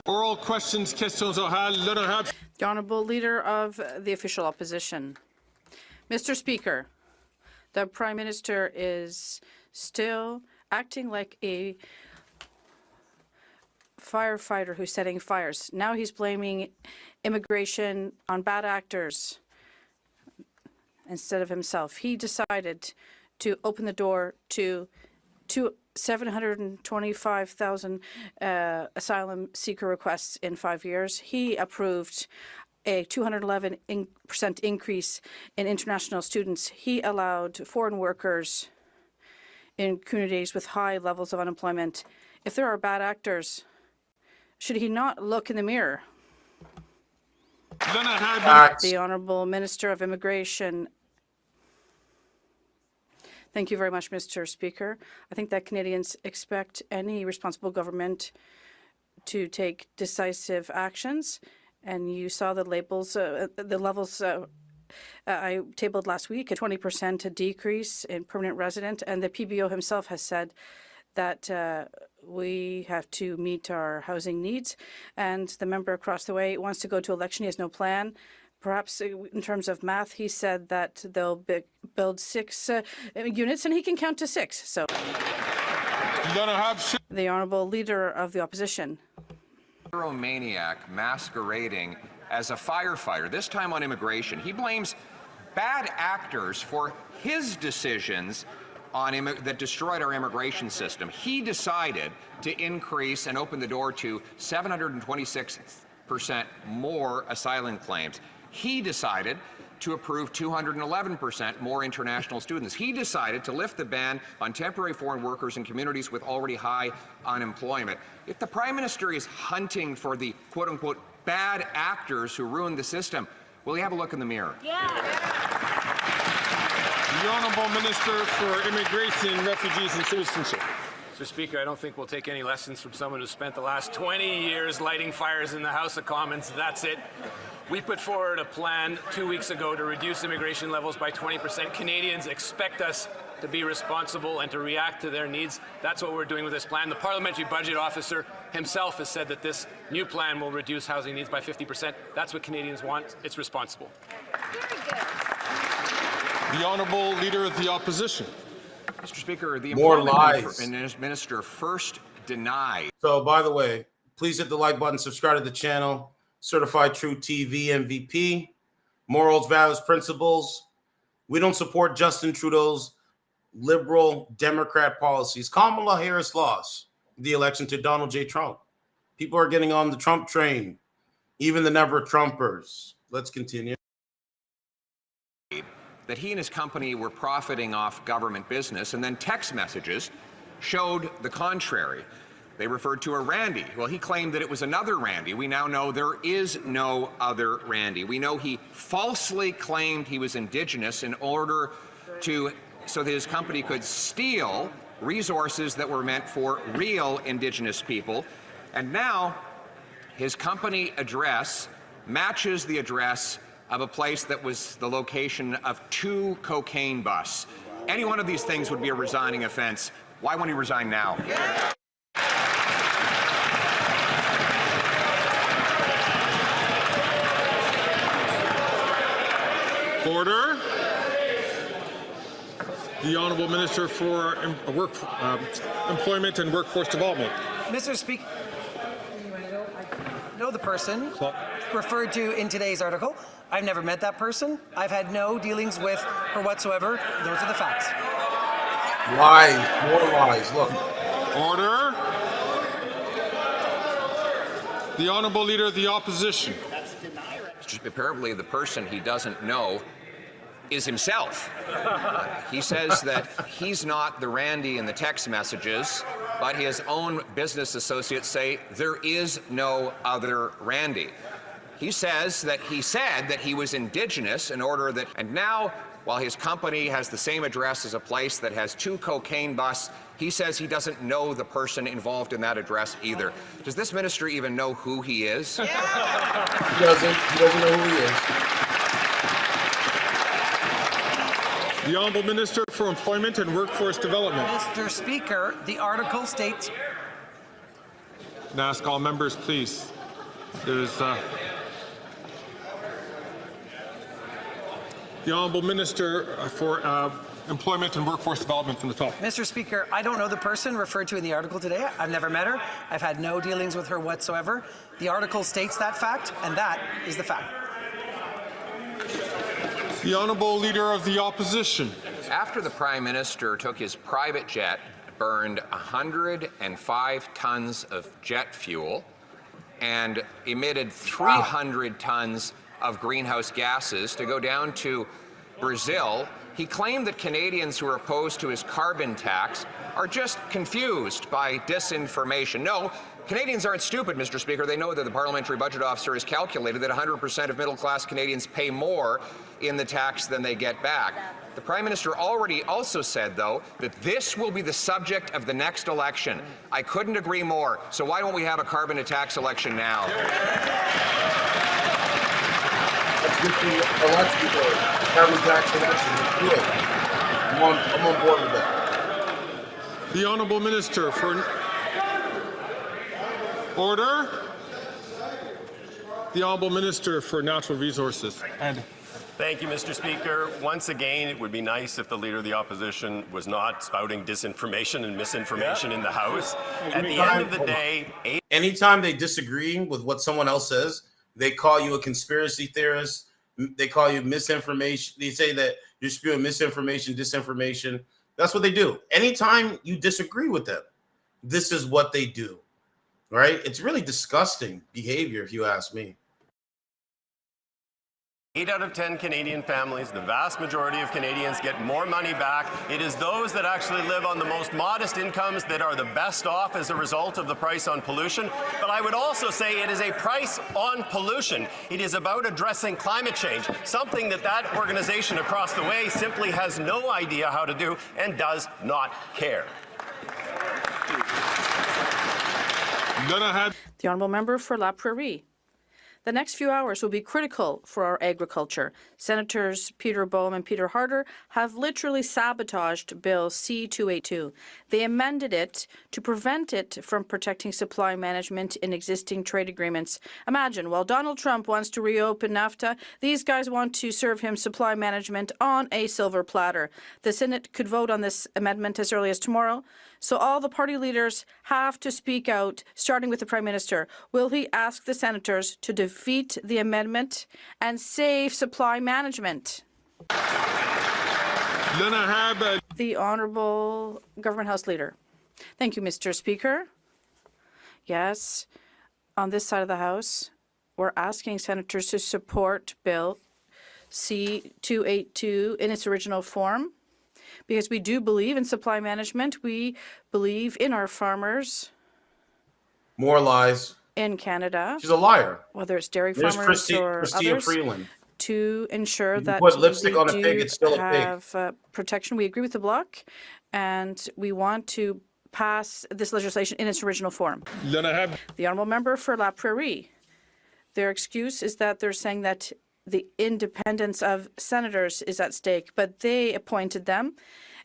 Oral questions, questions orales. L'honorable. The Honourable Leader of the Official Opposition. Mr. Speaker, the Prime Minister is still acting like a firefighter who's setting fires. Now he's blaming immigration on bad actors instead of himself. He decided to open the door to 725,000 asylum seeker requests in 5 years. He approved a 211% increase in international students. He allowed foreign workers in communities with high levels of unemployment. If there are bad actors, should he not look in the mirror? The Honourable Minister of Immigration. Thank you very much, Mr. Speaker. I think that Canadians expect any responsible government to take decisive actions, and you saw the levels I tabled last week, a 20% decrease in permanent resident, and the PBO himself has said that we have to meet our housing needs, and the member across the way wants to go to election. He has no plan. Perhaps in terms of math, he said that they'll build 6 units, and he can count to 6. So, the Honourable Leader of the Opposition. Maniac masquerading as a firefighter, this time on immigration. He blames bad actors for his decisions on that destroyed our immigration system. He decided to increase and open the door to 726% more asylum claims. He decided to approve 211% more international students. He decided to lift the ban on temporary foreign workers in communities with already high unemployment. If the Prime Minister is hunting for the quote-unquote bad actors who ruined the system, will he have a look in the mirror? The Honourable Minister for Immigration, Refugees and Citizenship. Mr. Speaker, I don't think we'll take any lessons from someone who spent the last 20 years lighting fires in the House of Commons. That's it. We put forward a plan 2 weeks ago to reduce immigration levels by 20%. Canadians expect us to be responsible and to react to their needs. That's what we're doing with this plan. The Parliamentary Budget Officer himself has said that this new plan will reduce housing needs by 50%. That's what Canadians want. It's responsible. Very good. The Honourable Leader of the Opposition. Mr. Speaker, the More Employment lies. Minister first denied. So, by the way, please hit the like button, subscribe to the channel. Certified True TV MVP. Morals, values, principles. We don't support Justin Trudeau's liberal Democrat policies. Kamala Harris lost the election to Donald J. Trump. People are getting on the Trump train, even the never Trumpers. Let's continue. That he and his company were profiting off government business, and then text messages showed the contrary. They referred to a Randy. Well, he claimed that it was another Randy. We now know there is no other Randy. We know he falsely claimed he was Indigenous in order so that his company could steal resources that were meant for real Indigenous people. And now his company address matches the address of a place that was the location of 2 cocaine busts. Any one of these things would be a resigning offense. Why won't he resign now? Order. The Honourable Minister for Employment and Workforce Development. Mr. Speaker, I know the person referred to in today's article. I've never met that person. I've had no dealings with her whatsoever. Those are the facts. Lies, more lies. Look. Order. The Honourable Leader of the Opposition. Apparently the person he doesn't know is himself. He says that he's not the Randy in the text messages, but his own business associates say there is no other Randy. He says that he said that he was Indigenous in order that, and now, while his company has the same address as a place that has 2 cocaine busts, he says he doesn't know the person involved in that address either. Does this minister even know who he is? He doesn't know who he is. The Honourable Minister for Employment and Workforce Development. Mr. Speaker, the article states And ask all members, please. There's the Honourable Minister for Employment and Workforce Development from the top. Mr. Speaker, I don't know the person referred to in the article today. I've never met her. I've had no dealings with her whatsoever. The article states that fact, and that is the fact. The Honourable Leader of the Opposition. After the Prime Minister took his private jet, burned 105 tons of jet fuel, and emitted 300 tons of greenhouse gases to go down to Brazil, he claimed that Canadians who are opposed to his carbon tax are just confused by disinformation. No, Canadians aren't stupid, Mr. Speaker. They know that the Parliamentary Budget Officer has calculated that 100% of middle-class Canadians pay more in the tax than they get back. The Prime Minister already also said, though, that this will be the subject of the next election. I couldn't agree more. So why don't we have a carbon tax election now? Let's get the election vote. Carbon tax election. Let's do it. I'm on board with that. The Honourable Minister for Order. The Honourable Minister for Natural Resources. And thank you, Mr. Speaker. Once again, it would be nice if the Leader of the Opposition was not spouting disinformation and misinformation in the House. At the end of the day, anytime they disagree with what someone else says, they call you a conspiracy theorist. They call you misinformation. They say that you're spewing misinformation, disinformation. That's what they do. Anytime you disagree with them, this is what they do, right? It's really disgusting behavior, if you ask me. 8 out of 10 Canadian families, the vast majority of Canadians, get more money back. It is those that actually live on the most modest incomes that are the best off as a result of the price on pollution. But I would also say it is a price on pollution. It is about addressing climate change, something that organization across the way simply has no idea how to do and does not care. The Honourable Member for La Prairie. The next few hours will be critical for our agriculture. Senators Peter Boehm and Peter Harder have literally sabotaged Bill C-282. They amended it to prevent it from protecting supply management in existing trade agreements. Imagine, while Donald Trump wants to reopen NAFTA, these guys want to serve him supply management on a silver platter. The Senate could vote on this amendment as early as tomorrow. So all the party leaders have to speak out, starting with the Prime Minister. Will he ask the senators to defeat the amendment and save supply management? The Honourable Government House Leader. Thank you, Mr. Speaker. Yes, on this side of the House, we're asking senators to support Bill C-282 in its original form, because we do believe in supply management. We believe in our farmers. More lies. In Canada. She's a liar. Whether it's dairy farmers or others. Freeland. To ensure that put lipstick we on a pig, it's still a pig. Have protection. We agree with the bloc, and we want to pass this legislation in its original form. The Honourable Member for La Prairie. Their excuse is that they're saying that the independence of senators is at stake, but they appointed them,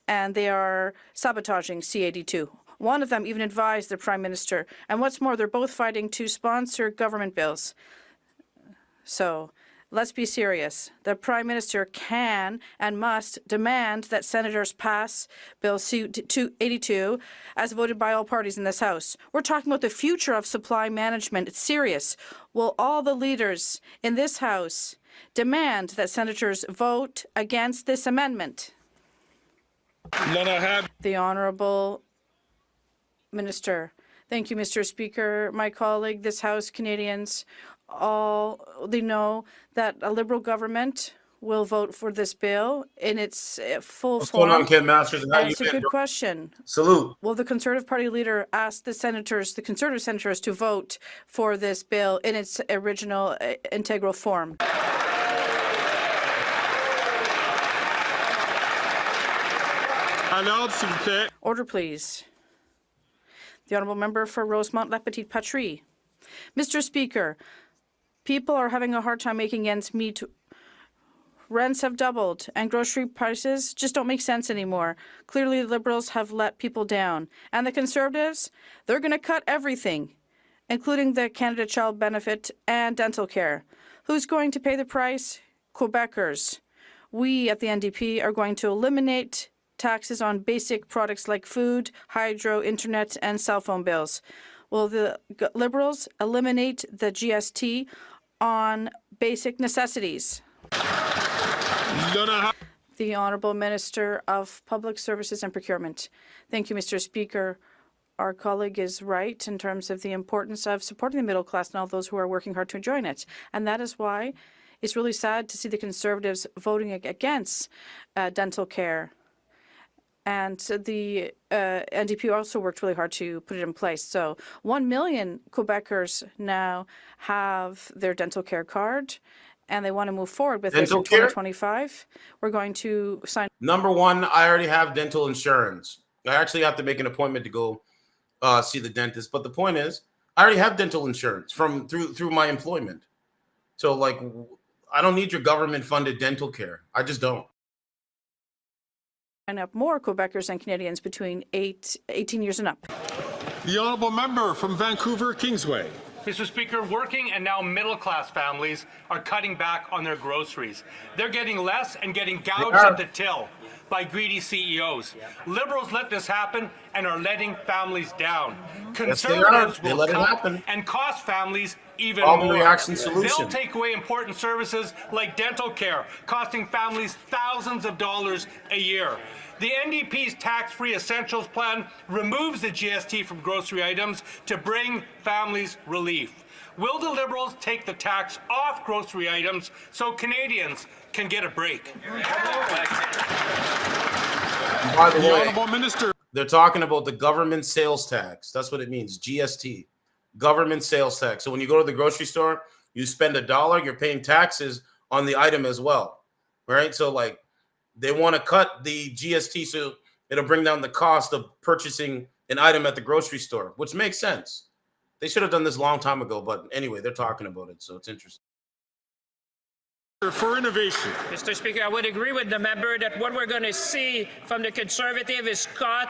and they are sabotaging C-82. One of them even advised the Prime Minister. And what's more, they're both fighting to sponsor government bills. So let's be serious. The Prime Minister can and must demand that senators pass Bill C-282 as voted by all parties in this House. We're talking about the future of supply management. It's serious. Will all the leaders in this House demand that senators vote against this amendment? The Honourable Minister. Thank you, Mr. Speaker. My colleague, this House, Canadians, they know that a Liberal government will vote for this bill in its full form. What's going on, Ken Masters? It's a good question. Salute. Will the Conservative Party leader ask the Conservative senators to vote for this bill in its original integral form? Order, please. The Honourable Member for Rosemont-La Petite Patrie. Mr. Speaker, people are having a hard time making ends meet. Rents have doubled, and grocery prices just don't make sense anymore. Clearly, the Liberals have let people down. And the Conservatives, they're going to cut everything. including the Canada Child Benefit and dental care. Who's going to pay the price? Quebecers. We at the NDP are going to eliminate taxes on basic products like food, hydro, internet, and cell phone bills. Will the Liberals eliminate the GST on basic necessities? The Honourable Minister of Public Services and Procurement. Thank you, Mr. Speaker. Our colleague is right in terms of the importance of supporting the middle class and all those who are working hard to join it. And that is why it's really sad to see the Conservatives voting against dental care. And the NDP also worked really hard to put it in place. So 1 million Quebecers now have their dental care card, and they want to move forward with this in 2025. We're going to sign. Number one, I already have dental insurance. I actually have to make an appointment to go see the dentist. But the point is, I already have dental insurance through my employment. So, like, I don't need your government-funded dental care. I just don't. Sign up more Quebecers and Canadians between 18 years and up. The honourable member from Vancouver Kingsway. Mr. Speaker, working and now middle-class families are cutting back on their groceries. They're getting less and getting gouged at the till by greedy CEOs. Liberals let this happen and are letting families down. Conservatives will cut and cost families even more. They'll take away important services like dental care, costing families thousands of dollars a year. The NDP's tax-free essentials plan removes the GST from grocery items to bring families relief. Will the Liberals take the tax off grocery items so Canadians can get a break? By the way, Honourable Minister. They're talking about the government sales tax. That's what it means, GST, government sales tax. So when you go to the grocery store, you spend $1, you're paying taxes on the item as well, right? So, like, they want to cut the GST so it'll bring down the cost of purchasing an item at the grocery store, which makes sense. They should have done this a long time ago, but anyway, they're talking about it, so it's interesting. For innovation. Mr. Speaker, I would agree with the member that what we're going to see from the Conservative is cut,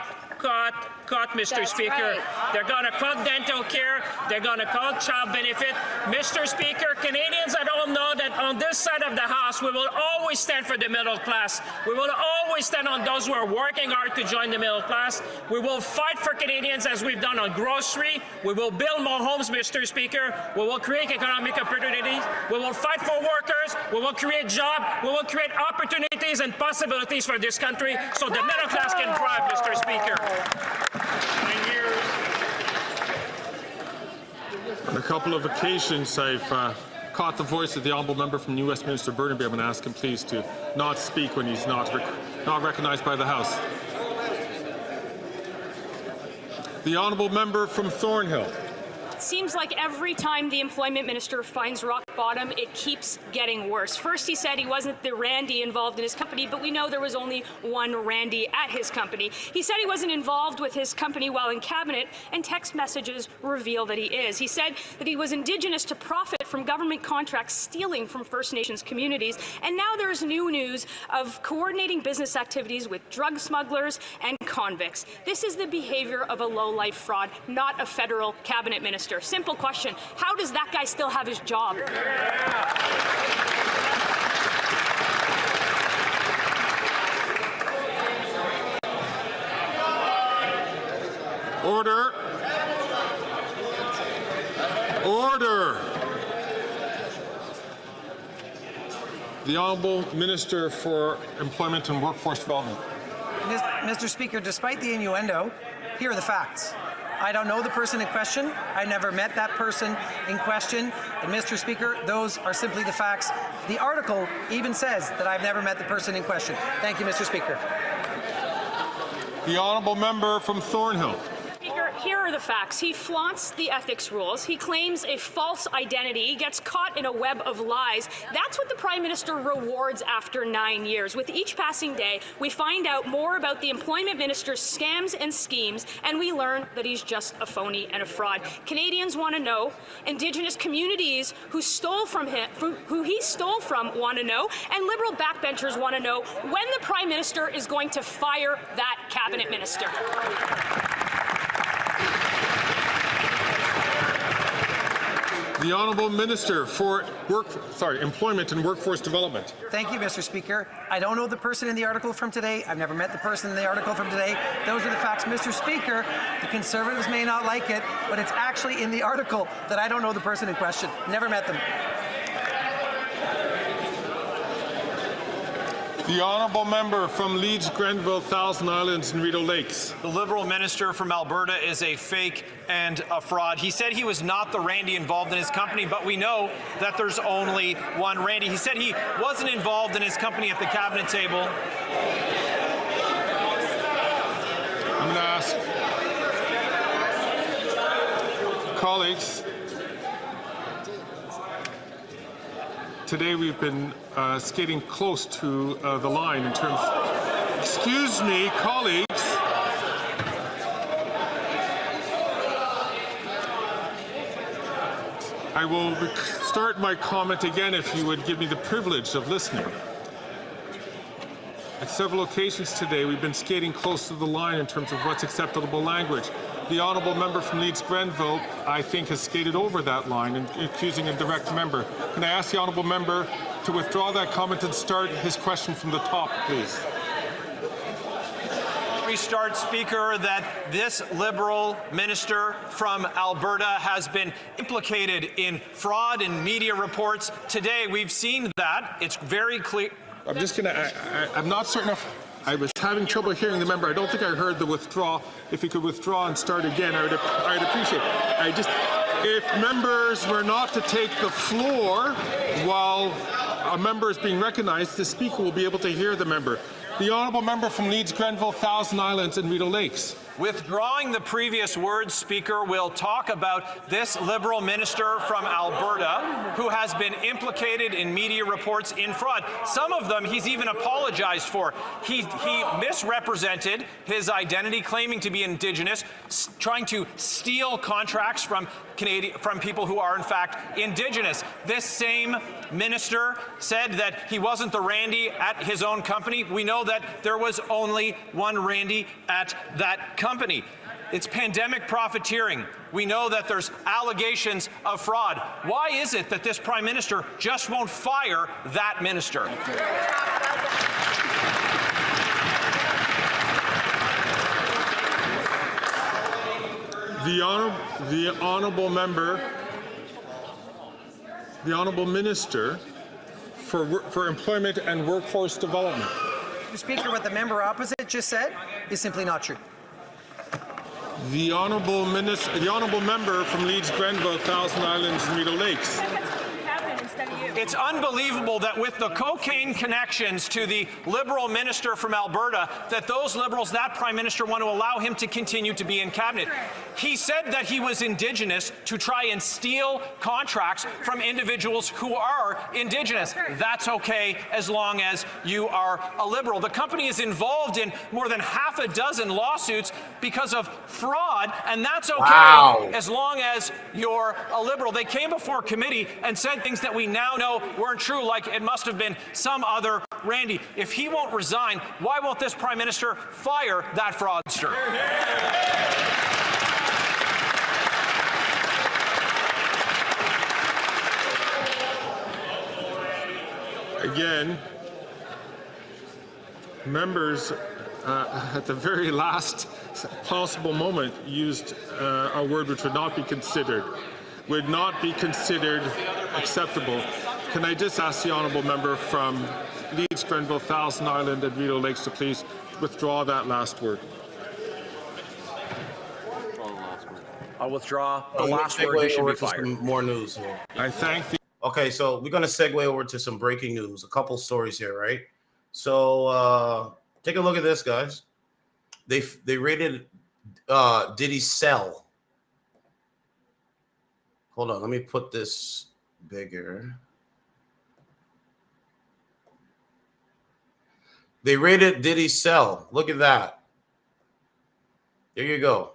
Mr. Speaker. Right. They're going to cut dental care. They're going to cut child benefit. Mr. Speaker, Canadians at home know that on this side of the House, we will always stand for the middle class. We will always stand on those who are working hard to join the middle class. We will fight for Canadians as we've done on grocery. We will build more homes, Mr. Speaker. We will create economic opportunities. We will fight for workers. We will create jobs. We will create opportunities and possibilities for this country so the middle class can thrive, Mr. Speaker. On a couple of occasions, I've caught the voice of the honourable member from New Westminster Burnaby. I'm going to ask him, please, to not speak when he's not recognised by the House. The honourable member from Thornhill. It seems like every time the employment minister finds rock bottom, it keeps getting worse. First, he said he wasn't the Randy involved in his company, but we know there was only one Randy at his company. He said he wasn't involved with his company while in cabinet, and text messages reveal that he is. He said that he was Indigenous to profit from government contracts stealing from First Nations communities, and now there's new news of coordinating business activities with drug smugglers and convicts. This is the behavior of a low-life fraud, not a federal cabinet minister. Simple question. How does that guy still have his job? Order. Order. The Honourable Minister for Employment and Workforce Development. Mr. Speaker, despite the innuendo, here are the facts. I don't know the person in question. I never met that person in question. And Mr. Speaker, those are simply the facts. The article even says that I've never met the person in question. Thank you, Mr. Speaker. The honourable member from Thornhill. Speaker, here are the facts. He flaunts the ethics rules. He claims a false identity. He gets caught in a web of lies. That's what the Prime Minister rewards after 9 years. With each passing day, we find out more about the Employment Minister's scams and schemes, and we learn that he's just a phony and a fraud. Canadians want to know. Indigenous communities who stole from him, who he stole from, want to know. And Liberal backbenchers want to know when the Prime Minister is going to fire that Cabinet Minister. The Honourable Minister for Employment and Workforce Development. Thank you, Mr. Speaker. I don't know the person in the article from today. I've never met the person in the article from today. Those are the facts, Mr. Speaker. The Conservatives may not like it, but it's actually in the article that I don't know the person in question. Never met them. The Honourable Member from Leeds, Grenville, Thousand Islands and Rideau Lakes. The Liberal minister from Alberta is a fake and a fraud. He said he was not the Randy involved in his company, but we know that there's only one Randy. He said he wasn't involved in his company at the cabinet table. I'm going to ask colleagues. Today we've been skating close to the line in terms. Excuse me, colleagues. I will start my comment again if you would give me the privilege of listening. At several occasions today, we've been skating close to the line in terms of what's acceptable language. The Honourable Member from Leeds Grenville, I think, has skated over that line and accusing a direct member. Can I ask the Honourable Member to withdraw that comment and start his question from the top, please? Restart, Speaker, that this Liberal minister from Alberta has been implicated in fraud and media reports. Today, we've seen that. It's very clear. I'm just going to, I'm not certain if I was having trouble hearing the member. I don't think I heard the withdraw. If he could withdraw and start again, I'd appreciate it. If members were not to take the floor while a member is being recognized, the Speaker will be able to hear the member. The Honourable Member from Leeds, Grenville, Thousand Islands and Rideau Lakes. Withdrawing the previous words, Speaker, will talk about this Liberal minister from Alberta who has been implicated in media reports in fraud. Some of them he's even apologized for. He misrepresented his identity, claiming to be Indigenous, trying to steal contracts from people who are in fact Indigenous. This same minister said that he wasn't the Randy at his own company. We know that there was only one Randy at that company. It's pandemic profiteering. We know that there's allegations of fraud. Why is it that this Prime Minister just won't fire that minister? The Honourable Member, the Honourable Minister for Employment and Workforce Development. Mr. Speaker, what the member opposite just said is simply not true. The Honourable Member from Leeds, Grenville, Thousand Islands and Rideau Lakes. It's unbelievable that with the cocaine connections to the Liberal minister from Alberta, that those Liberals, that Prime Minister, want to allow him to continue to be in cabinet. He said that he was Indigenous to try and steal contracts from individuals who are Indigenous. That's okay as long as you are a Liberal. The company is involved in more than half a dozen lawsuits because of fraud, and that's okay as long as you're a Liberal. They came before committee and said things that we now know weren't true, like it must have been some other Randy. If he won't resign, why won't this Prime Minister fire that fraudster? Again, members at the very last possible moment used a word which would not be considered acceptable. Can I just ask the Honourable Member from Leeds, Grenville, Thousand Island and Rideau Lakes to please withdraw that last word? I'll withdraw the last word. He should be fired. Some more news here. I thank the... Okay, so we're going to segue over to some breaking news. A couple stories here, right? So take a look at this, guys. They raided Diddy's cell. Hold on, let me put this bigger. They raided Diddy's cell. Look at that. There you go.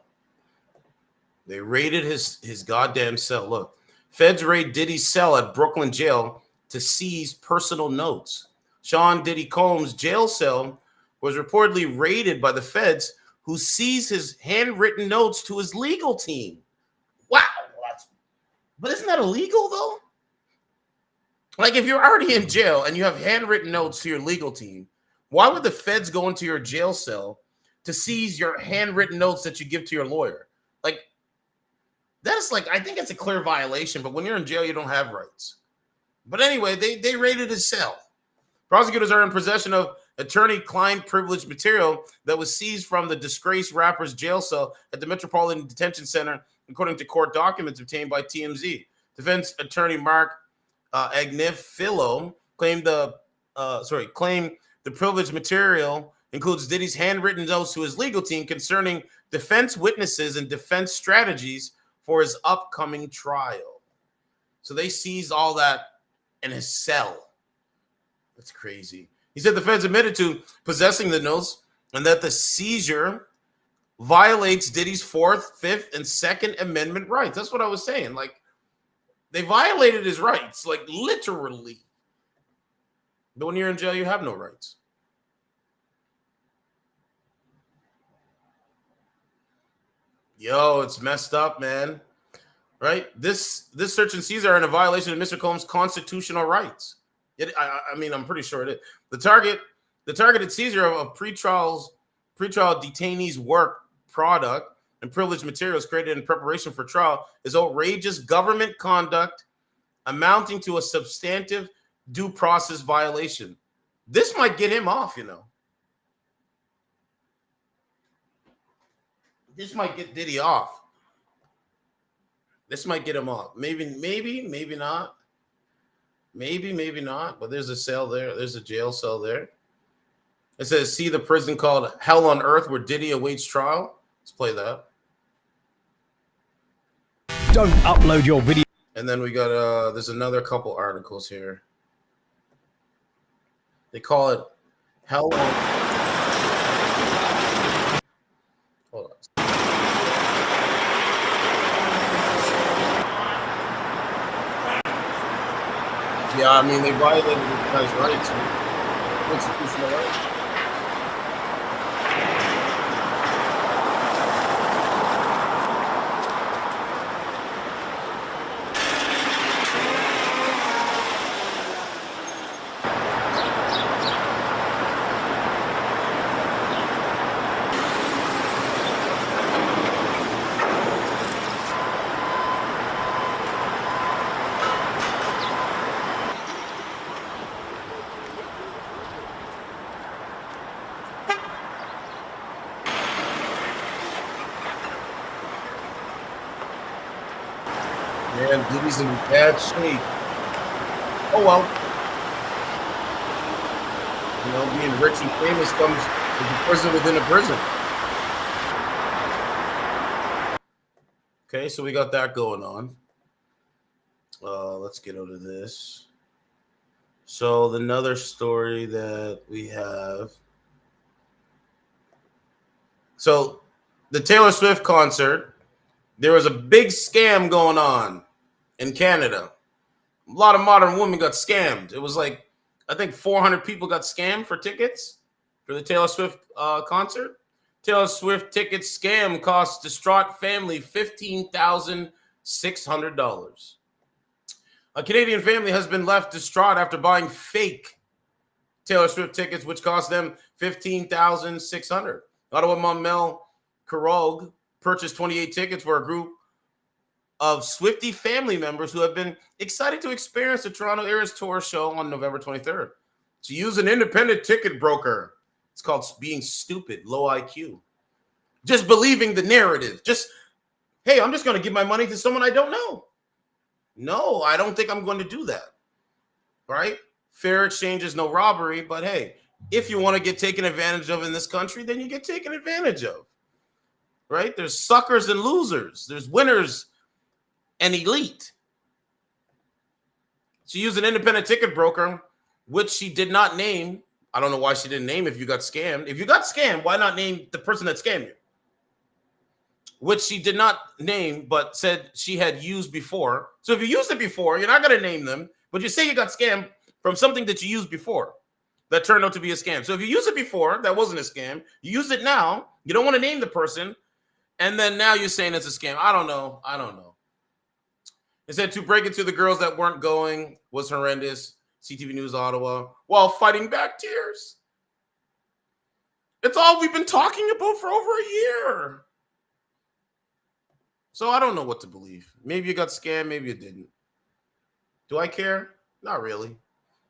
They raided his goddamn cell. Look. Feds raid Diddy's cell at Brooklyn jail to seize personal notes. Sean Diddy Combs' jail cell was reportedly raided by the feds, who seized his handwritten notes to his legal team. Wow, But isn't that illegal though? Like if you're already in jail and you have handwritten notes to your legal team, why would the feds go into your jail cell to seize your handwritten notes that you give to your lawyer? Like that's like, I think it's a clear violation, but when you're in jail, you don't have rights. But anyway, they raided his cell. Prosecutors are in possession of attorney-client privileged material that was seized from the disgraced rapper's jail cell at the Metropolitan Detention Center, according to court documents obtained by TMZ. Defense attorney Mark Agnifilo claimed the privileged material includes Diddy's handwritten notes to his legal team concerning defense witnesses and defense strategies for his upcoming trial. So they seized all that in his cell. That's crazy. He said the feds admitted to possessing the notes and that the seizure violates Diddy's 4th, 5th, and 2nd Amendment rights. That's what I was saying. Like, they violated his rights, like literally. But when you're in jail, you have no rights. Yo, it's messed up, man. Right? This search and seizure are in a violation of Mr. Combs' constitutional rights. I mean, I'm pretty sure it is. The targeted seizure of pretrial detainees' work product and privileged materials created in preparation for trial is outrageous government conduct amounting to a substantive due process violation. This might get him off, you know. This might get Diddy off. This might get him off. Maybe not. Maybe not. But there's a cell there. There's a jail cell there. It says, see the prison called Hell on Earth where Diddy awaits trial. Let's play that. Don't upload your video. And then we got, there's another couple articles here. They call it Hell on... Hold on. Yeah, I mean, they violated the guy's rights, constitutional rights. Man, Diddy's in bad shape. Oh well. You know, being rich and famous comes with a prison within a prison. Okay, so we got that going on. Let's get out of this. So another story that we have. So the Taylor Swift concert, there was a big scam going on in Canada. A lot of modern women got scammed. It was like, I think 400 people got scammed for tickets for the Taylor Swift concert. Taylor Swift ticket scam cost distraught family $15,600. A Canadian family has been left distraught after buying fake Taylor Swift tickets, which cost them $15,600. Ottawa mom Mel Carog purchased 28 tickets for a group of Swiftie family members who have been excited to experience the Toronto Eras Tour show on November 23rd. She used an independent ticket broker. It's called being stupid, low IQ. Just believing the narrative. Hey, I'm just going to give my money to someone I don't know. No, I don't think I'm going to do that. Right? Fair exchange is no robbery, but hey, if you want to get taken advantage of in this country, then you get taken advantage of. Right? There's suckers and losers. There's winners and elite. She used an independent ticket broker, which she did not name. I don't know why she didn't name if you got scammed. If you got scammed, why not name the person that scammed you? Which she did not name, but said she had used before. So if you used it before, you're not going to name them, but you say you got scammed from something that you used before that turned out to be a scam. So if you used it before, that wasn't a scam. You use it now. You don't want to name the person. And then now you're saying it's a scam. I don't know. It said to break into the girls that weren't going was horrendous. CTV News Ottawa, while fighting back tears. It's all we've been talking about for over a year. So I don't know what to believe. Maybe you got scammed, maybe you didn't. Do I care? Not really.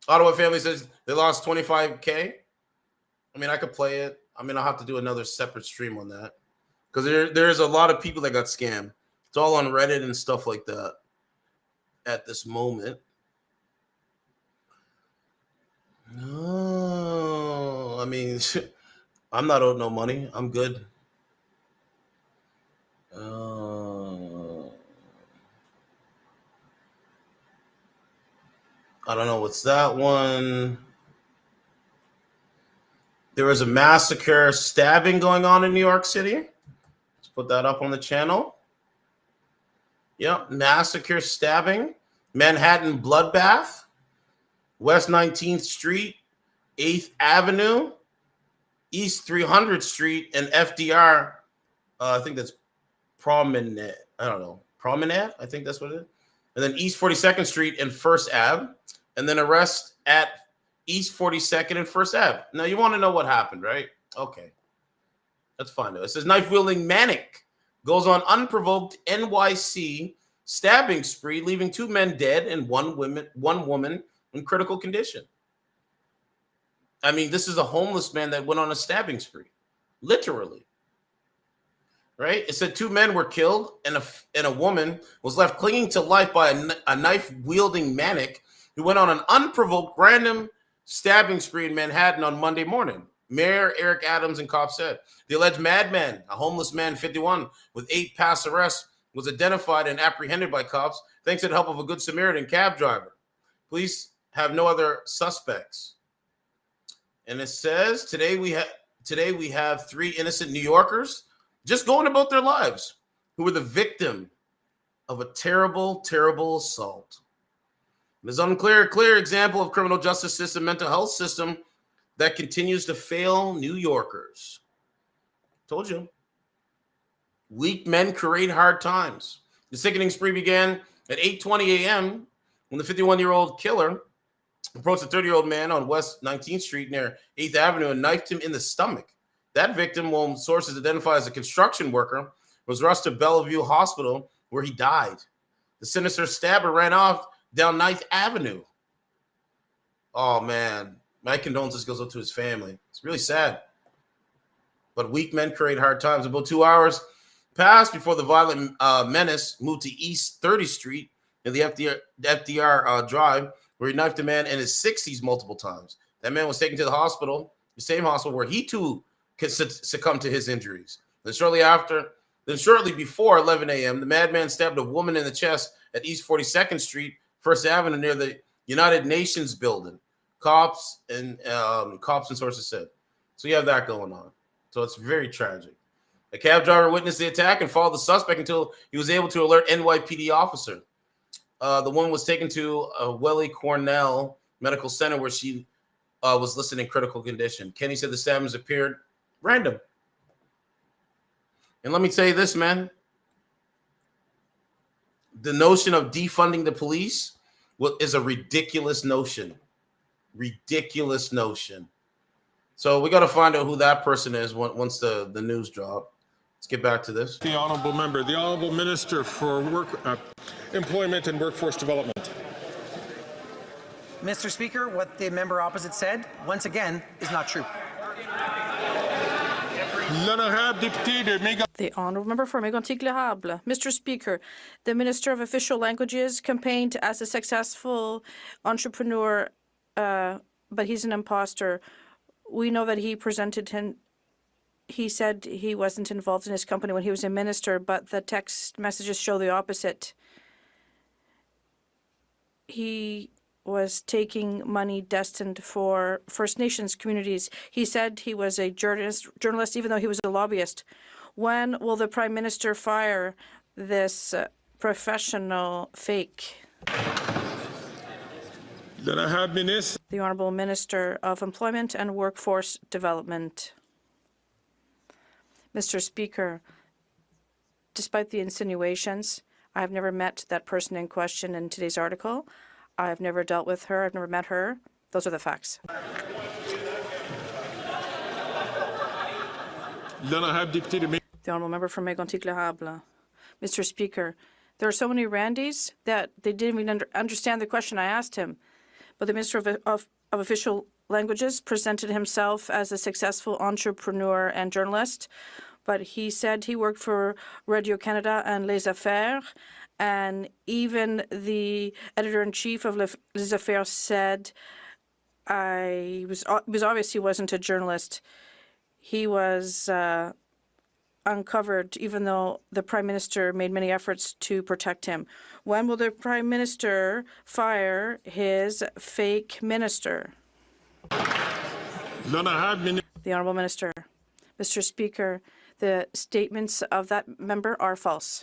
Ottawa family says they lost $25K. I mean, I could play it. I mean, I'll have to do another separate stream on that. Because there's a lot of people that got scammed. It's all on Reddit and stuff like that at this moment. No, I mean, I'm not owed no money. I'm good. I don't know what's that one. There was a massacre stabbing going on in New York City. Let's put that up on the channel. Yep, massacre stabbing. Manhattan bloodbath. West 19th Street, 8th Avenue, East 300th Street, and FDR. I think that's Promenade. I don't know. Promenade? I think that's what it is. And then East 42nd Street and 1st Ave. And then arrest at East 42nd and 1st Ave. Now, you want to know what happened, right? Okay. Let's find out. It says knife-wielding manic goes on unprovoked NYC stabbing spree, leaving 2 men dead and one woman in critical condition. I mean, this is a homeless man that went on a stabbing spree. Literally. Right? It said 2 men were killed and a woman was left clinging to life by a knife-wielding manic who went on an unprovoked random stabbing spree in Manhattan on Monday morning. Mayor Eric Adams and cops said the alleged madman, a homeless man, 51, with 8 past arrests, was identified and apprehended by cops thanks to the help of a Good Samaritan cab driver. Police have no other suspects. And it says today we have 3 innocent New Yorkers just going about their lives who were the victim of a terrible, terrible assault. It is unclear, clear example of criminal justice system, mental health system that continues to fail New Yorkers. Told you. Weak men create hard times. The sickening spree began at 8:20 a.m. when the 51-year-old killer approached a 30-year-old man on West 19th Street near 8th Avenue and knifed him in the stomach. That victim, whom sources identify as a construction worker, was rushed to Bellevue Hospital where he died. The sinister stabber ran off down 9th Avenue. Oh, man. My condolences goes out to his family. It's really sad. But weak men create hard times. About 2 hours passed before the violent menace moved to East 30th Street in the FDR Drive, where he knifed a man in his 60s multiple times. That man was taken to the hospital, the same hospital where he too succumbed to his injuries. Then shortly before 11 a.m., the madman stabbed a woman in the chest at East 42nd Street, 1st Avenue, near the United Nations building. Cops and sources said. So you have that going on. So it's very tragic. A cab driver witnessed the attack and followed the suspect until he was able to alert NYPD officer. The woman was taken to Welly Cornell Medical Center where she was listed in critical condition. Kenny said the stabbings appeared random. And let me tell you this, man. The notion of defunding the police is a ridiculous notion. Ridiculous notion. So we got to find out who that person is once the news drop. Let's get back to this. The Honourable Member, the Honourable Minister for Employment and Workforce Development. Mr. Speaker, what the member opposite said, once again, is not true. The Honourable Member for Mégantic-L'Érable. Mr. Speaker, the Minister of Official Languages campaigned as a successful entrepreneur, but he's an imposter. We know that he said he wasn't involved in his company when he was a minister, but the text messages show the opposite. He was taking money destined for First Nations communities. He said he was a journalist, even though he was a lobbyist. When will the Prime Minister fire this professional fake? The Honourable Minister of Employment and Workforce Development. Mr. Speaker, despite the insinuations, I have never met that person in question in today's article. I have never dealt with her. I've never met her. Those are the facts. The Honourable Member from Mégantic-Lehable. Mr. Speaker, there are so many Randys that they didn't even understand the question I asked him. But the Minister of Official Languages presented himself as a successful entrepreneur and journalist, but he said he worked for Radio-Canada and Les Affaires, and even the editor-in-chief of Les Affaires said he was obvious he wasn't a journalist. He was uncovered, even though the Prime Minister made many efforts to protect him. When will the Prime Minister fire his fake minister? The Honourable Minister. Mr. Speaker, the statements of that member are false.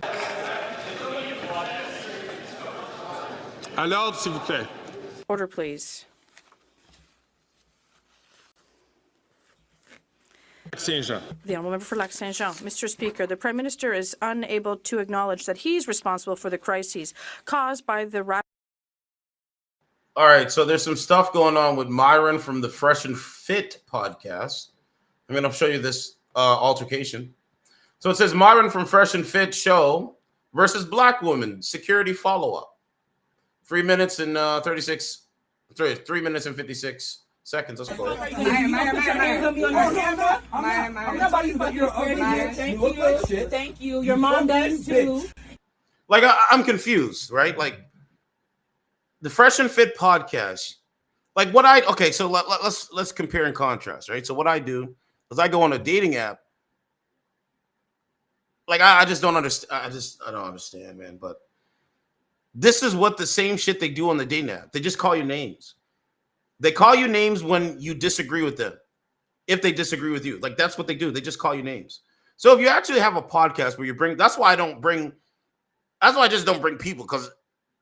À l'ordre, s'il vous plaît. Order, please. Saint-Jean. The Honourable Member for Lac-Saint-Jean. Mr. Speaker, the Prime Minister is unable to acknowledge that he's responsible for the crises caused by the All right, so there's some stuff going on with Myron from the Fresh and Fit podcast. I'm going to show you this altercation. So it says Myron from Fresh and Fit show versus Black woman security follow-up. 3 minutes and 3 minutes and 56 seconds. Let's go. Thank you. Your mom does too. Like I'm confused, right? Like the Fresh and Fit podcast. Like what so let's compare and contrast, right? So what I do is I go on a dating app. Like I just don't understand. I don't understand, man. But this is what the same shit they do on the dating app. They just call you names. They call you names when you disagree with them. If they disagree with you, like that's what they do. They just call you names. So if you actually have a podcast where you bring, that's why I just don't bring people, because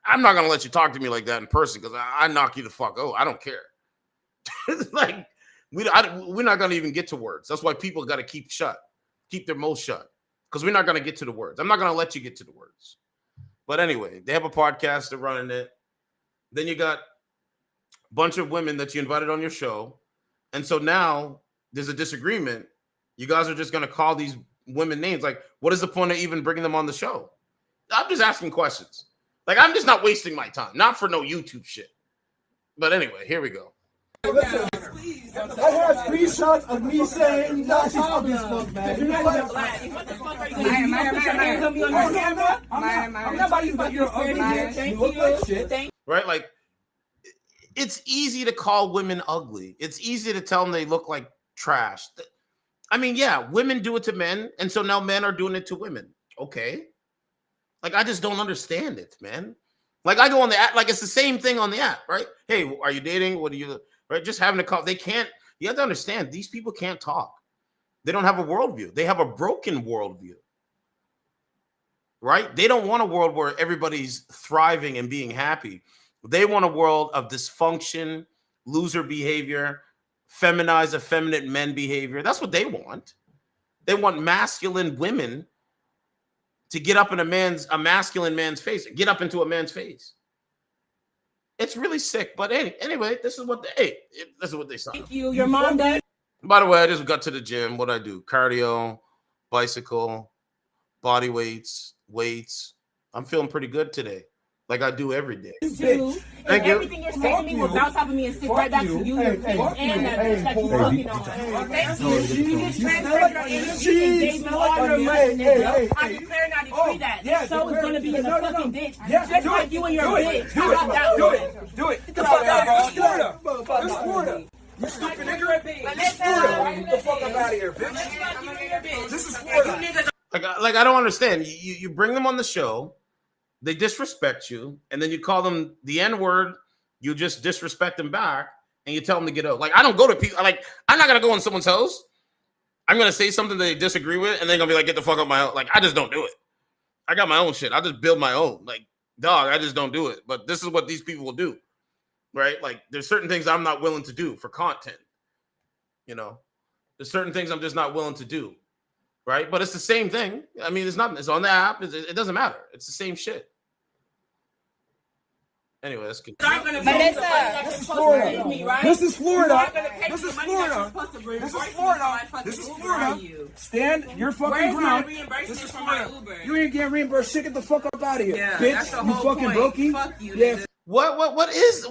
I'm not gonna let you talk to me like that in person, because I knock you the fuck out. I don't care. Like we're not gonna even get to words. That's why people got to keep their mouth shut, because we're not gonna get to the words. I'm not gonna let you get to the words. But anyway, they have a podcast. They're running it. Then you got bunch of women that you invited on your show, and so now there's a disagreement. You guys are just going to call these women names. Like, what is the point of even bringing them on the show? I'm just asking questions. Like, I'm just not wasting my time, not for no YouTube shit. But anyway, here we go. Listen, I have screenshots of me saying not to fuck this fuck, man. You know what? What the fuck are you doing? I'm not about to fuck your ugly bitch. You look like shit. Right? Like, it's easy to call women ugly. It's easy to tell them they look like trash. I mean, yeah, women do it to men, and so now men are doing it to women. Okay. Like, I just don't understand it, man. Like, I go on the app, like, it's the same thing on the app, right? Hey, are you dating? What are you, right? Just having a call. They can't, you have to understand, these people can't talk. They don't have a worldview. They have a broken worldview, right? They don't want a world where everybody's thriving and being happy. They want a world of dysfunction, loser behavior, feminized, effeminate men behavior. That's what they want. They want masculine women to get up in a masculine man's face, get up into a man's face. It's really sick. But anyway, this is what they say. Thank you. Your mom does. By the way, I just got to the gym. What I do? Cardio, bicycle, body weights. I'm feeling pretty good today. Like I do every day. Thank you. Everything you're saying to me will bounce off of me and sit right back to you. And that bitch that you fucking on. Thank you. You just transferred our energy and gave me all your money, nigga. I declare and I decree that. This show is going to be in the fucking ditch. Just like you and your bitch. How about that? Do it. Get the fuck out of here. It's Florida. You stupid nigga. It's Florida. Get the fuck out of here, bitch. This is Florida. Like I don't understand. You bring them on the show. They disrespect you, and then you call them the N-word. You just disrespect them back, and you tell them to get out. Like, I don't go to people. Like, I'm not going to go in someone's house. I'm going to say something they disagree with, and they're going to be like, get the fuck out my house. Like, I just don't do it. I got my own shit. I just build my own. Like, dog, I just don't do it. But this is what these people will do, right? Like, there's certain things I'm not willing to do for content. You know, there's certain things I'm just not willing to do. right? But it's the same thing. I mean, it's not. It's on the app. It doesn't matter. It's the same shit. Anyway, that's good. This is Florida. This is Florida. This is Florida. This is Florida. This is Florida. Stand your fucking ground. This is Florida. You ain't getting reimbursed. Shit, get the fuck up out of here, bitch. You fucking brokey. Fuck you. Yeah. What is?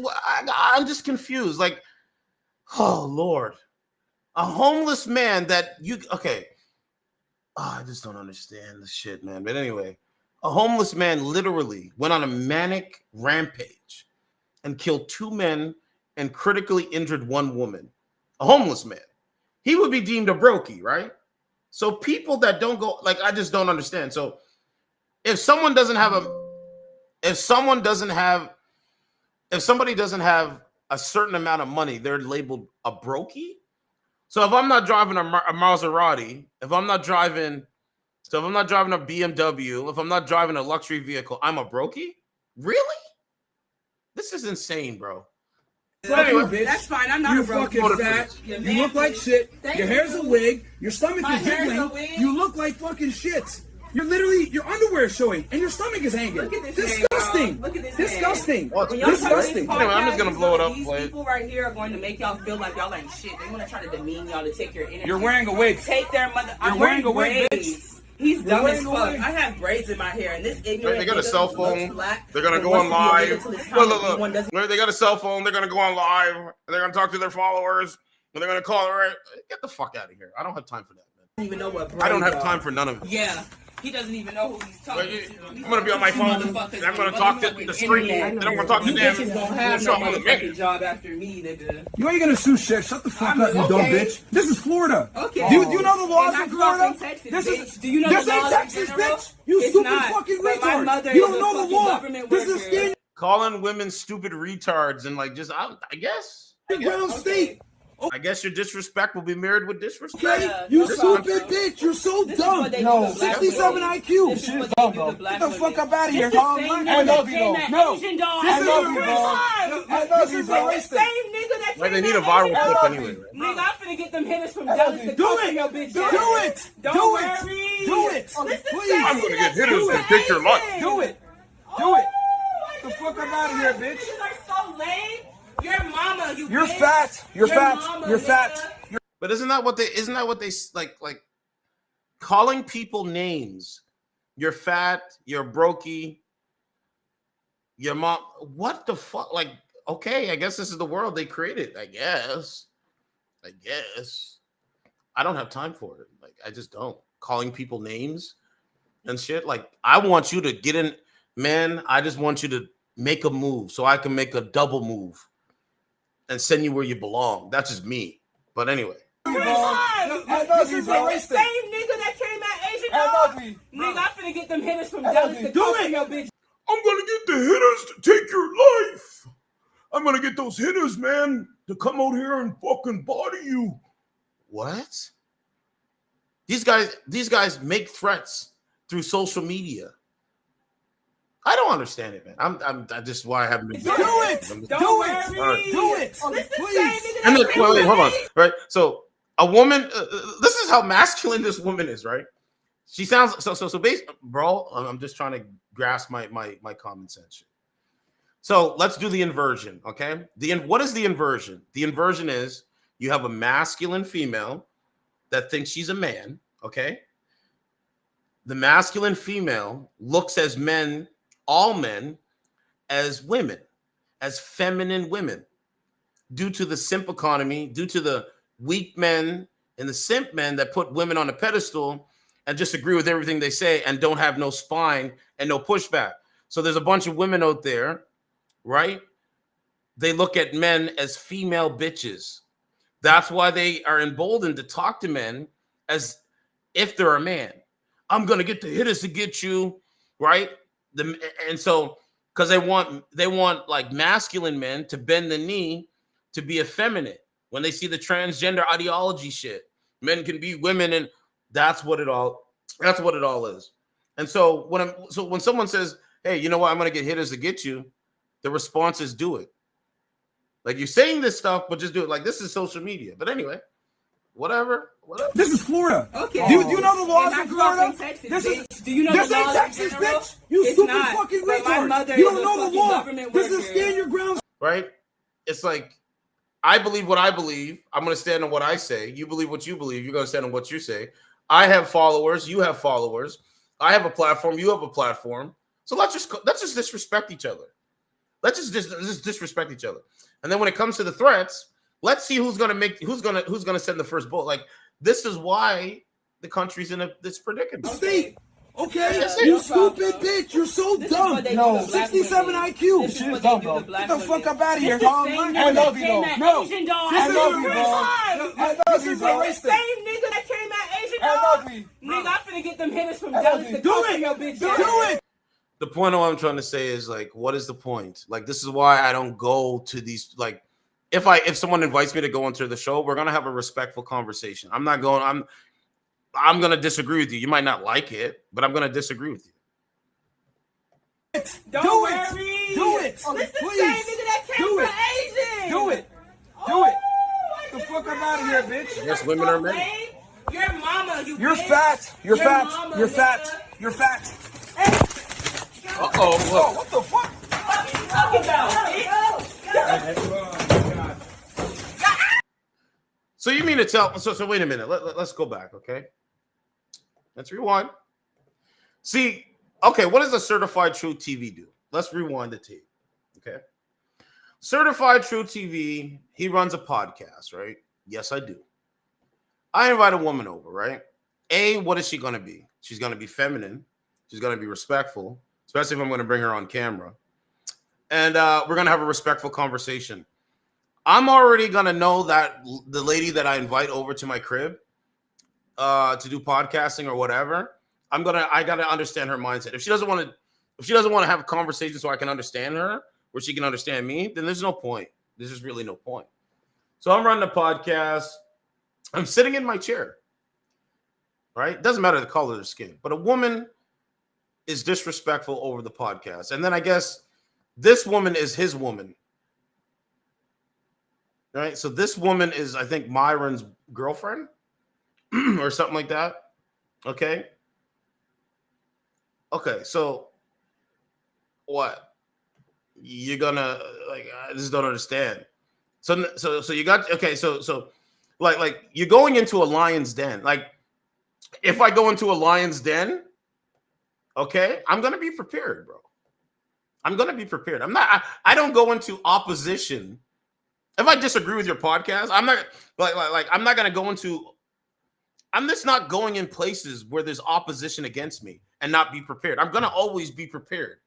I'm just confused. Like, oh Lord, a homeless man that you okay? Oh, I just don't understand this shit, man. But anyway. A homeless man literally went on a manic rampage and killed 2 men and critically injured 1 woman. A homeless man. He would be deemed a brokey, right? So people that don't go, like, I just don't understand. So if somebody doesn't have a certain amount of money, they're labeled a brokey. So if I'm not driving a Maserati, if I'm not driving a BMW, if I'm not driving a luxury vehicle, I'm a brokey? Really? This is insane, bro. Anyway, That's fine. I'm not you a broke. fucking fat. You look like shit. Your hair's a wig. Your stomach is jiggling. You look like fucking shit. You're literally, your underwear is showing, and your stomach is hanging. Look at this disgusting. Look at this. Disgusting. Anyway, Disgusting. I'm just gonna blow it up. These people right here are going to make y'all feel like y'all ain't shit. They're going to try to demean y'all to take your energy. You're wearing a wig. Take their mother. You're wearing a wig, bitch. He's dumb as fuck. I have braids in my hair, and this ignorant. They got a cell phone. They're gonna go wants on to be a live. nigga till his time Look. They got a cell phone. They're gonna go on live. And they're gonna talk to their followers. And they're gonna call her. Get the fuck out of here. I don't have time for that, man. I don't even know what braids I don't have are. time for none of it. Yeah. He doesn't even know who he's talking to. I'm gonna be on my phone, and I'm gonna talk to the screen, and I'm gonna talk to them. Bitches don't have no motherfucking job after me, nigga. You ain't gonna sue shit. Shut the fuck up, you dumb bitch. This is Florida. Okay. Do you know the laws And I in grew up Florida? in Texas, This bitch. is. Do you know This the ain't laws in Texas, general? bitch. You It's stupid not. fucking But my retard. mother You is don't a know the fucking law. government This is worker. skin. Calling women stupid retards and like just I guess. Brown state. I guess your disrespect will be mirrored with disrespect. Okay, you stupid bitch. You're so dumb. No, 67 IQ. Shit is dumb, bro. Get the fuck up out of here. I love you, though. No, I love you, bro. I love you, bro. Same nigga that Like they need a viral clip anyway. Right? Nigga, I'm finna get them hitters from Dallas to Do come it. to your bitch. Do it. Don't worry. Do it. Please. I'm gonna get hitters to take your life. Do it. Do it. Get the fuck up out of here, bitch. Niggas are so lame. Your mama, You're bitch. fat. You're Your fat. mama, You're nigga. fat. But isn't that what they like calling people names? You're fat, you're brokey, your mom. What the fuck? Like, okay, I guess this is the world they created. I guess. I don't have time for it. Like, I just don't. Calling people names and shit. Like, I want you to get in, man. I just want you to make a move so I can make a double move and send you where you belong. That's just me. But anyway. I This is the same nigga that came at Asian dog. Nigga, I'm finna get them hitters from Dallas to come to your bitch. I'm gonna get the hitters to take your life. I'm gonna get those hitters, man, to come out here and fucking body you. What? These guys make threats through social media. I don't understand it, man. I'm just why I haven't been. Do it. Do it. Please. And then, wait, hold on. Right. So a woman. This is how masculine this woman is, right? She sounds so. Basically, bro, I'm just trying to grasp my common sense. So let's do the inversion, okay? What is the inversion? The inversion is you have a masculine female that thinks she's a man, okay? The masculine female looks as men, all men, as women, as feminine women, due to the simp economy, due to the weak men and the simp men that put women on a pedestal and just agree with everything they say and don't have no spine and no pushback. So there's a bunch of women out there, right? They look at men as female bitches. That's why they are emboldened to talk to men as if they're a man. I'm gonna get the hitters to get you, right? And so because they want like masculine men to bend the knee to be effeminate when they see the transgender ideology shit. Men can be women, and that's what it all is. And so when someone says, hey, you know what, I'm gonna get hitters to get you, the response is do it. Like, you're saying this stuff, but just do it. Like, this is social media. But anyway, Whatever. This is Florida. Okay. Do you know the laws And I in grew up Florida? in Texas, This is bitch. Do you know this the ain't laws Texas, in general? bitch. You It's stupid not. fucking But my retard. mother You is don't a know the fucking law. government This is worker. stand your ground. Right? It's like, I believe what I believe. I'm going to stand on what I say. You believe what you believe. You're going to stand on what you say. I have followers. You have followers. I have a platform. You have a platform. So let's just disrespect each other. Let's just disrespect each other. And then when it comes to the threats, let's see who's gonna send the first bullet. Like, this is why the country's in this predicament. State. Okay, That's it. you stupid bitch. You're so dumb. No, 67 IQ. This is dumb, bro. Get the fuck up out of here. This the same I nigga love that you, came though. at No. Asian doll. I This love is you, a bro. racist. I love you, bro. The same nigga that came at Asian I doll. love you. Nigga, I'm finna get them hitters from I love Dallas you. to Do come it. to your bitch. Do ass. it. The point of what I'm trying to say is, like, what is the point? Like, this is why I don't go to these. Like, if someone invites me to go into the show, we're gonna have a respectful conversation. I'm gonna disagree with you. You might not like it, but I'm gonna disagree with you. Don't Do worry. it. Do it. This the Please. same nigga that came Do for it. Asian. Do it. Do it. Get the fuck up out of here, bitch. Yes, women are men. Your mama, you You're bitch. fat. You're Your fat. mama, You're nigga. fat. You're fat. Uh-oh. Oh, what the fuck? What you talking about? So you mean to tell? So wait a minute. Let's go back, okay? Let's rewind. See, okay, what does a certified true TV do? Let's rewind the tape, okay? Certified True TV, he runs a podcast, right? Yes, I do. I invite a woman over, right? What is she going to be? She's going to be feminine. She's going to be respectful, especially if I'm going to bring her on camera. And we're going to have a respectful conversation. I'm already going to know that the lady that I invite over to my crib to do podcasting or whatever, I got to understand her mindset. If she doesn't want to have a conversation so I can understand her, where she can understand me, then there's no point. There's just really no point. So I'm running a podcast. I'm sitting in my chair, right? Doesn't matter the color of the skin, but a woman is disrespectful over the podcast. And then I guess this woman is his woman, right? So this woman is, I think, Myron's girlfriend or something like that. Okay. Okay. So what? You're gonna, like, I just don't understand. So you got, okay. So like you're going into a lion's den. Like, if I go into a lion's den, okay, I'm gonna be prepared, bro. I'm gonna be prepared. I don't go into opposition. If I disagree with your podcast, I'm not I'm not gonna go into. I'm just not going in places where there's opposition against me and not be prepared. I'm gonna always be prepared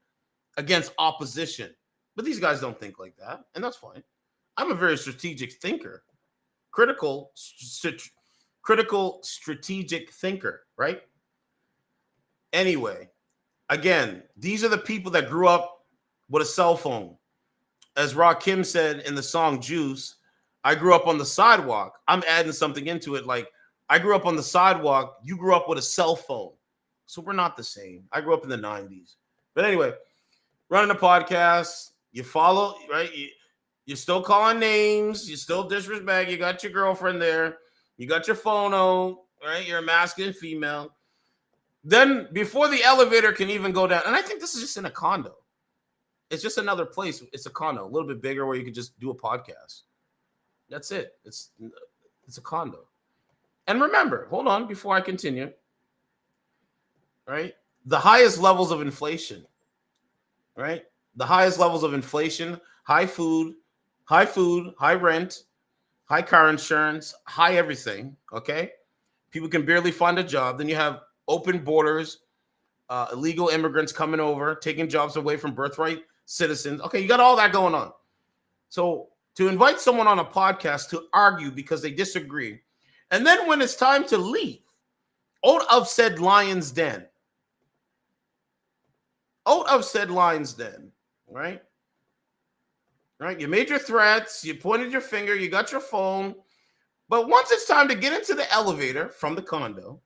against opposition. But these guys don't think like that, and that's fine. I'm a very strategic thinker, critical strategic thinker, right? Anyway, again, these are the people that grew up with a cell phone. As Rakim said in the song Juice, I grew up on the sidewalk. I'm adding something into it. Like, I grew up on the sidewalk. You grew up with a cell phone. So we're not the same. I grew up in the 90s. But anyway, running a podcast, you follow, right? You're still calling names. You still disrespect. You got your girlfriend there. You got your phono, right? You're a masculine female. Then before the elevator can even go down, and I think this is just in a condo. It's just another place. It's a condo, a little bit bigger where you could just do a podcast. That's it. It's a condo. And remember, hold on before I continue, right? The highest levels of inflation, right? The highest levels of inflation, high food, high rent, high car insurance, high everything, okay? People can barely find a job. Then you have open borders, illegal immigrants coming over, taking jobs away from birthright citizens. Okay, you got all that going on. So to invite someone on a podcast to argue because they disagree, and then when it's time to leave, out of said lion's den, right? Right? You made your threats, you pointed your finger, you got your phone, but once it's time to get into the elevator from the condo,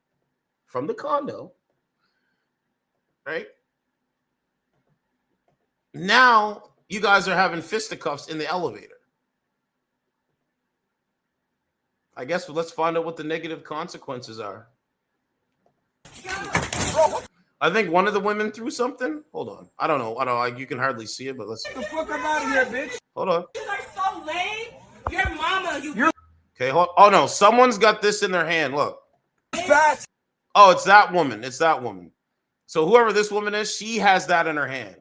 right? Now you guys are having fisticuffs in the elevator. I guess let's find out what the negative consequences are. I think one of the women threw something. Hold on. I don't know. You can hardly see it, but let's. Get the fuck out of here, bitch. Hold on. You are so lame. Your mama, Okay. Oh no, someone's got this in their hand. Look. Fat. Oh, it's that woman. It's that woman. So whoever this woman is, she has that in her hand.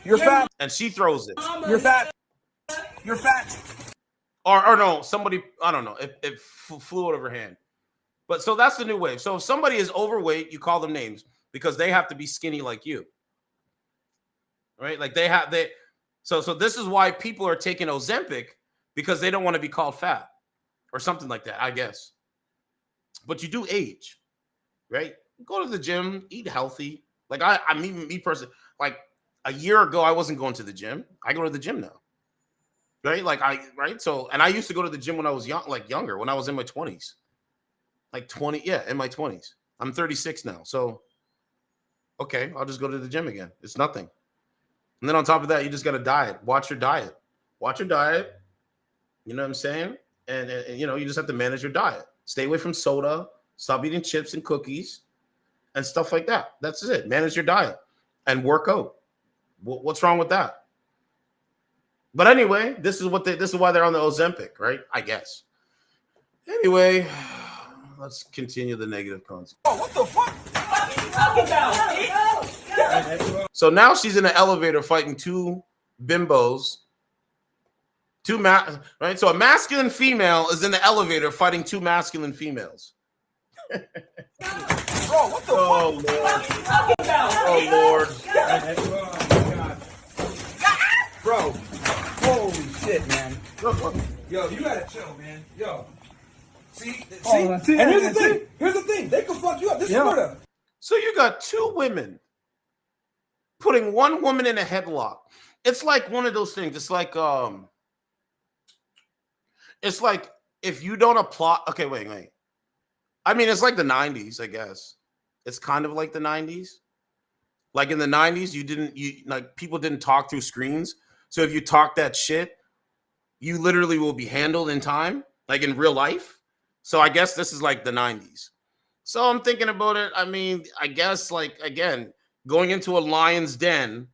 You're fat. And she throws it. You're fat. You're fat. Or no, somebody, I don't know. It flew out of her hand. But so that's the new wave. So if somebody is overweight, you call them names because they have to be skinny like you. Right? Like so this is why people are taking Ozempic, because they don't want to be called fat or something like that, I guess. But you do age, right? Go to the gym, eat healthy. Like I mean, me personally, like a year ago, I wasn't going to the gym. I go to the gym now, right? So, and I used to go to the gym when I was younger, when I was in my 20s, in my 20s. I'm 36 now, so okay, I'll just go to the gym again. It's nothing. And then on top of that, you just got to diet. Watch your diet. You know what I'm saying? And you know, you just have to manage your diet. Stay away from soda. Stop eating chips and cookies and stuff like that. That's it. Manage your diet and work out. What's wrong with that? But anyway, this is why they're on the Ozempic, right? I guess. Anyway, let's continue the negative consequences. Oh, what the fuck? What are you talking about? So now she's in an elevator fighting two bimbos. Right? So a masculine female is in the elevator fighting two masculine females. Bro, what the Lord. Oh, Lord. Bro, holy shit, man. Yo, you gotta chill, man. Yo. See? And here's the thing. They can fuck you up. This is murder. So you got two women putting one woman in a headlock. It's like one of those things. It's like if you don't apply. Okay, wait. I mean, it's like the 90s, I guess. It's kind of like the 90s. Like in the 90s, people didn't talk through screens. So if you talk that shit, you literally will be handled in time, like in real life. So I guess this is like the 90s. So I'm thinking about it. I mean, I guess like, again, going into a lion's den,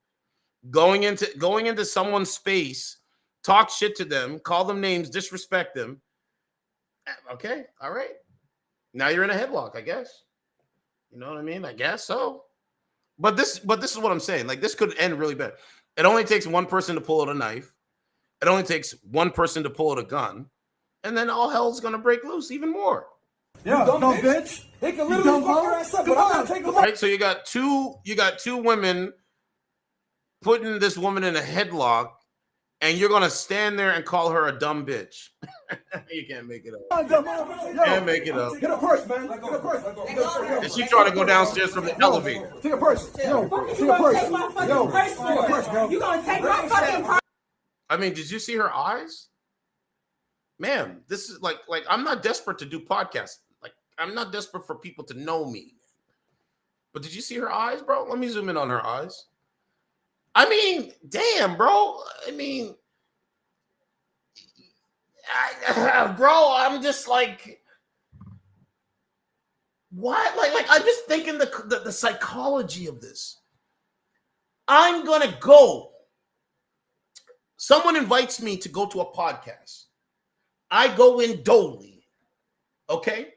going into someone's space, talk shit to them, call them names, disrespect them. Okay, all right. Now you're in a headlock, I guess. You know what I mean? I guess so. But this is what I'm saying. Like, this could end really bad. It only takes one person to pull out a knife. It only takes one person to pull out a gun. And then all hell's going to break loose even more. Yeah, dumb bitch. They can literally fuck your ass up, but I'm not taking a right, so you got two women putting this woman in a headlock, and you're going to stand there and call her a dumb bitch. You can't make it up. Can't make it up. Get a purse, man. Get a purse. And she trying to go downstairs from the elevator. Take a purse. Take a purse. Take a purse, bro. You gonna take my fucking purse? I mean, did you see her eyes? Ma'am, this is like I'm not desperate to do podcasts. Like, I'm not desperate for people to know me. But did you see her eyes, bro? Let me zoom in on her eyes. I mean, damn, bro. I mean, bro, I'm just like, what? Like I'm just thinking the psychology of this. I'm gonna go. Someone invites me to go to a podcast. I go in dolly. Okay?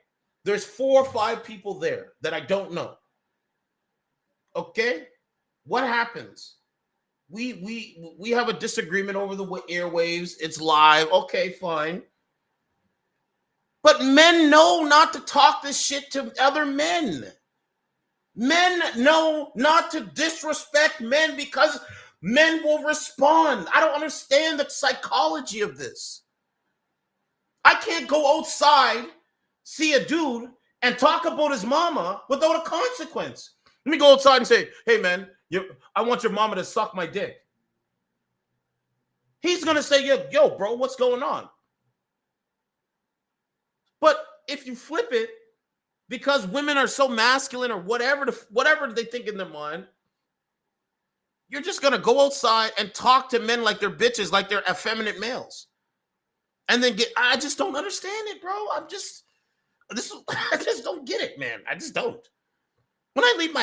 There's 4 or 5 people there that I don't know. Okay? What happens? We have a disagreement over the airwaves. It's live. Okay, fine. But men know not to talk this shit to other men. Men know not to disrespect men because men will respond. I don't understand the psychology of this. I can't go outside, see a dude, and talk about his mama without a consequence. Let me go outside and say, hey, man, I want your mama to suck my dick. He's going to say, yo, bro, what's going on? But if you flip it, because women are so masculine or whatever they think in their mind, you're just going to go outside and talk to men like they're bitches, like they're effeminate males. and then I just don't understand it, bro. I just don't get it, man. I just don't. When I leave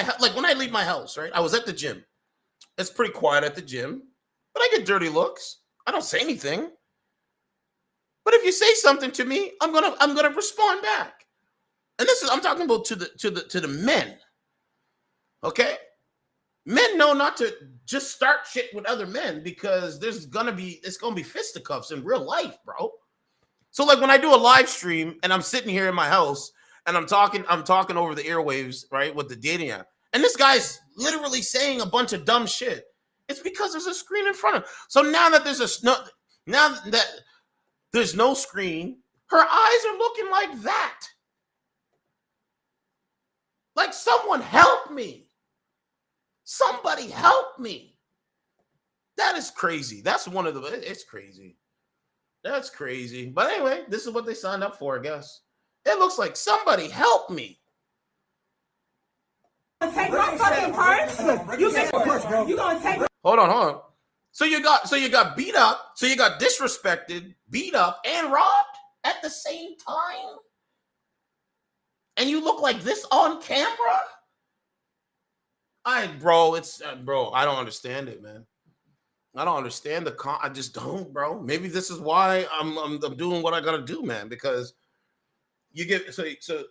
my house, right? I was at the gym. It's pretty quiet at the gym, but I get dirty looks. I don't say anything. But if you say something to me, I'm gonna respond back. And I'm talking about to the men. Okay? Men know not to just start shit with other men because it's gonna be fisticuffs in real life, bro. So like when I do a live stream and I'm sitting here in my house and I'm talking over the airwaves, right, with the dating app, and this guy's literally saying a bunch of dumb shit. It's because there's a screen in front of him. So now that there's no screen, her eyes are looking like that. Like, someone help me. Somebody help me. That is crazy. It's crazy. That's crazy. But anyway, this is what they signed up for, I guess. It looks like somebody help me. Take my fucking purse? You gonna take? Hold on. So you got beat up, so you got disrespected, beat up, and robbed at the same time? And you look like this on camera? Bro, I don't understand it, man. I don't understand I just don't, bro. Maybe this is why I'm doing what I gotta do, man, because so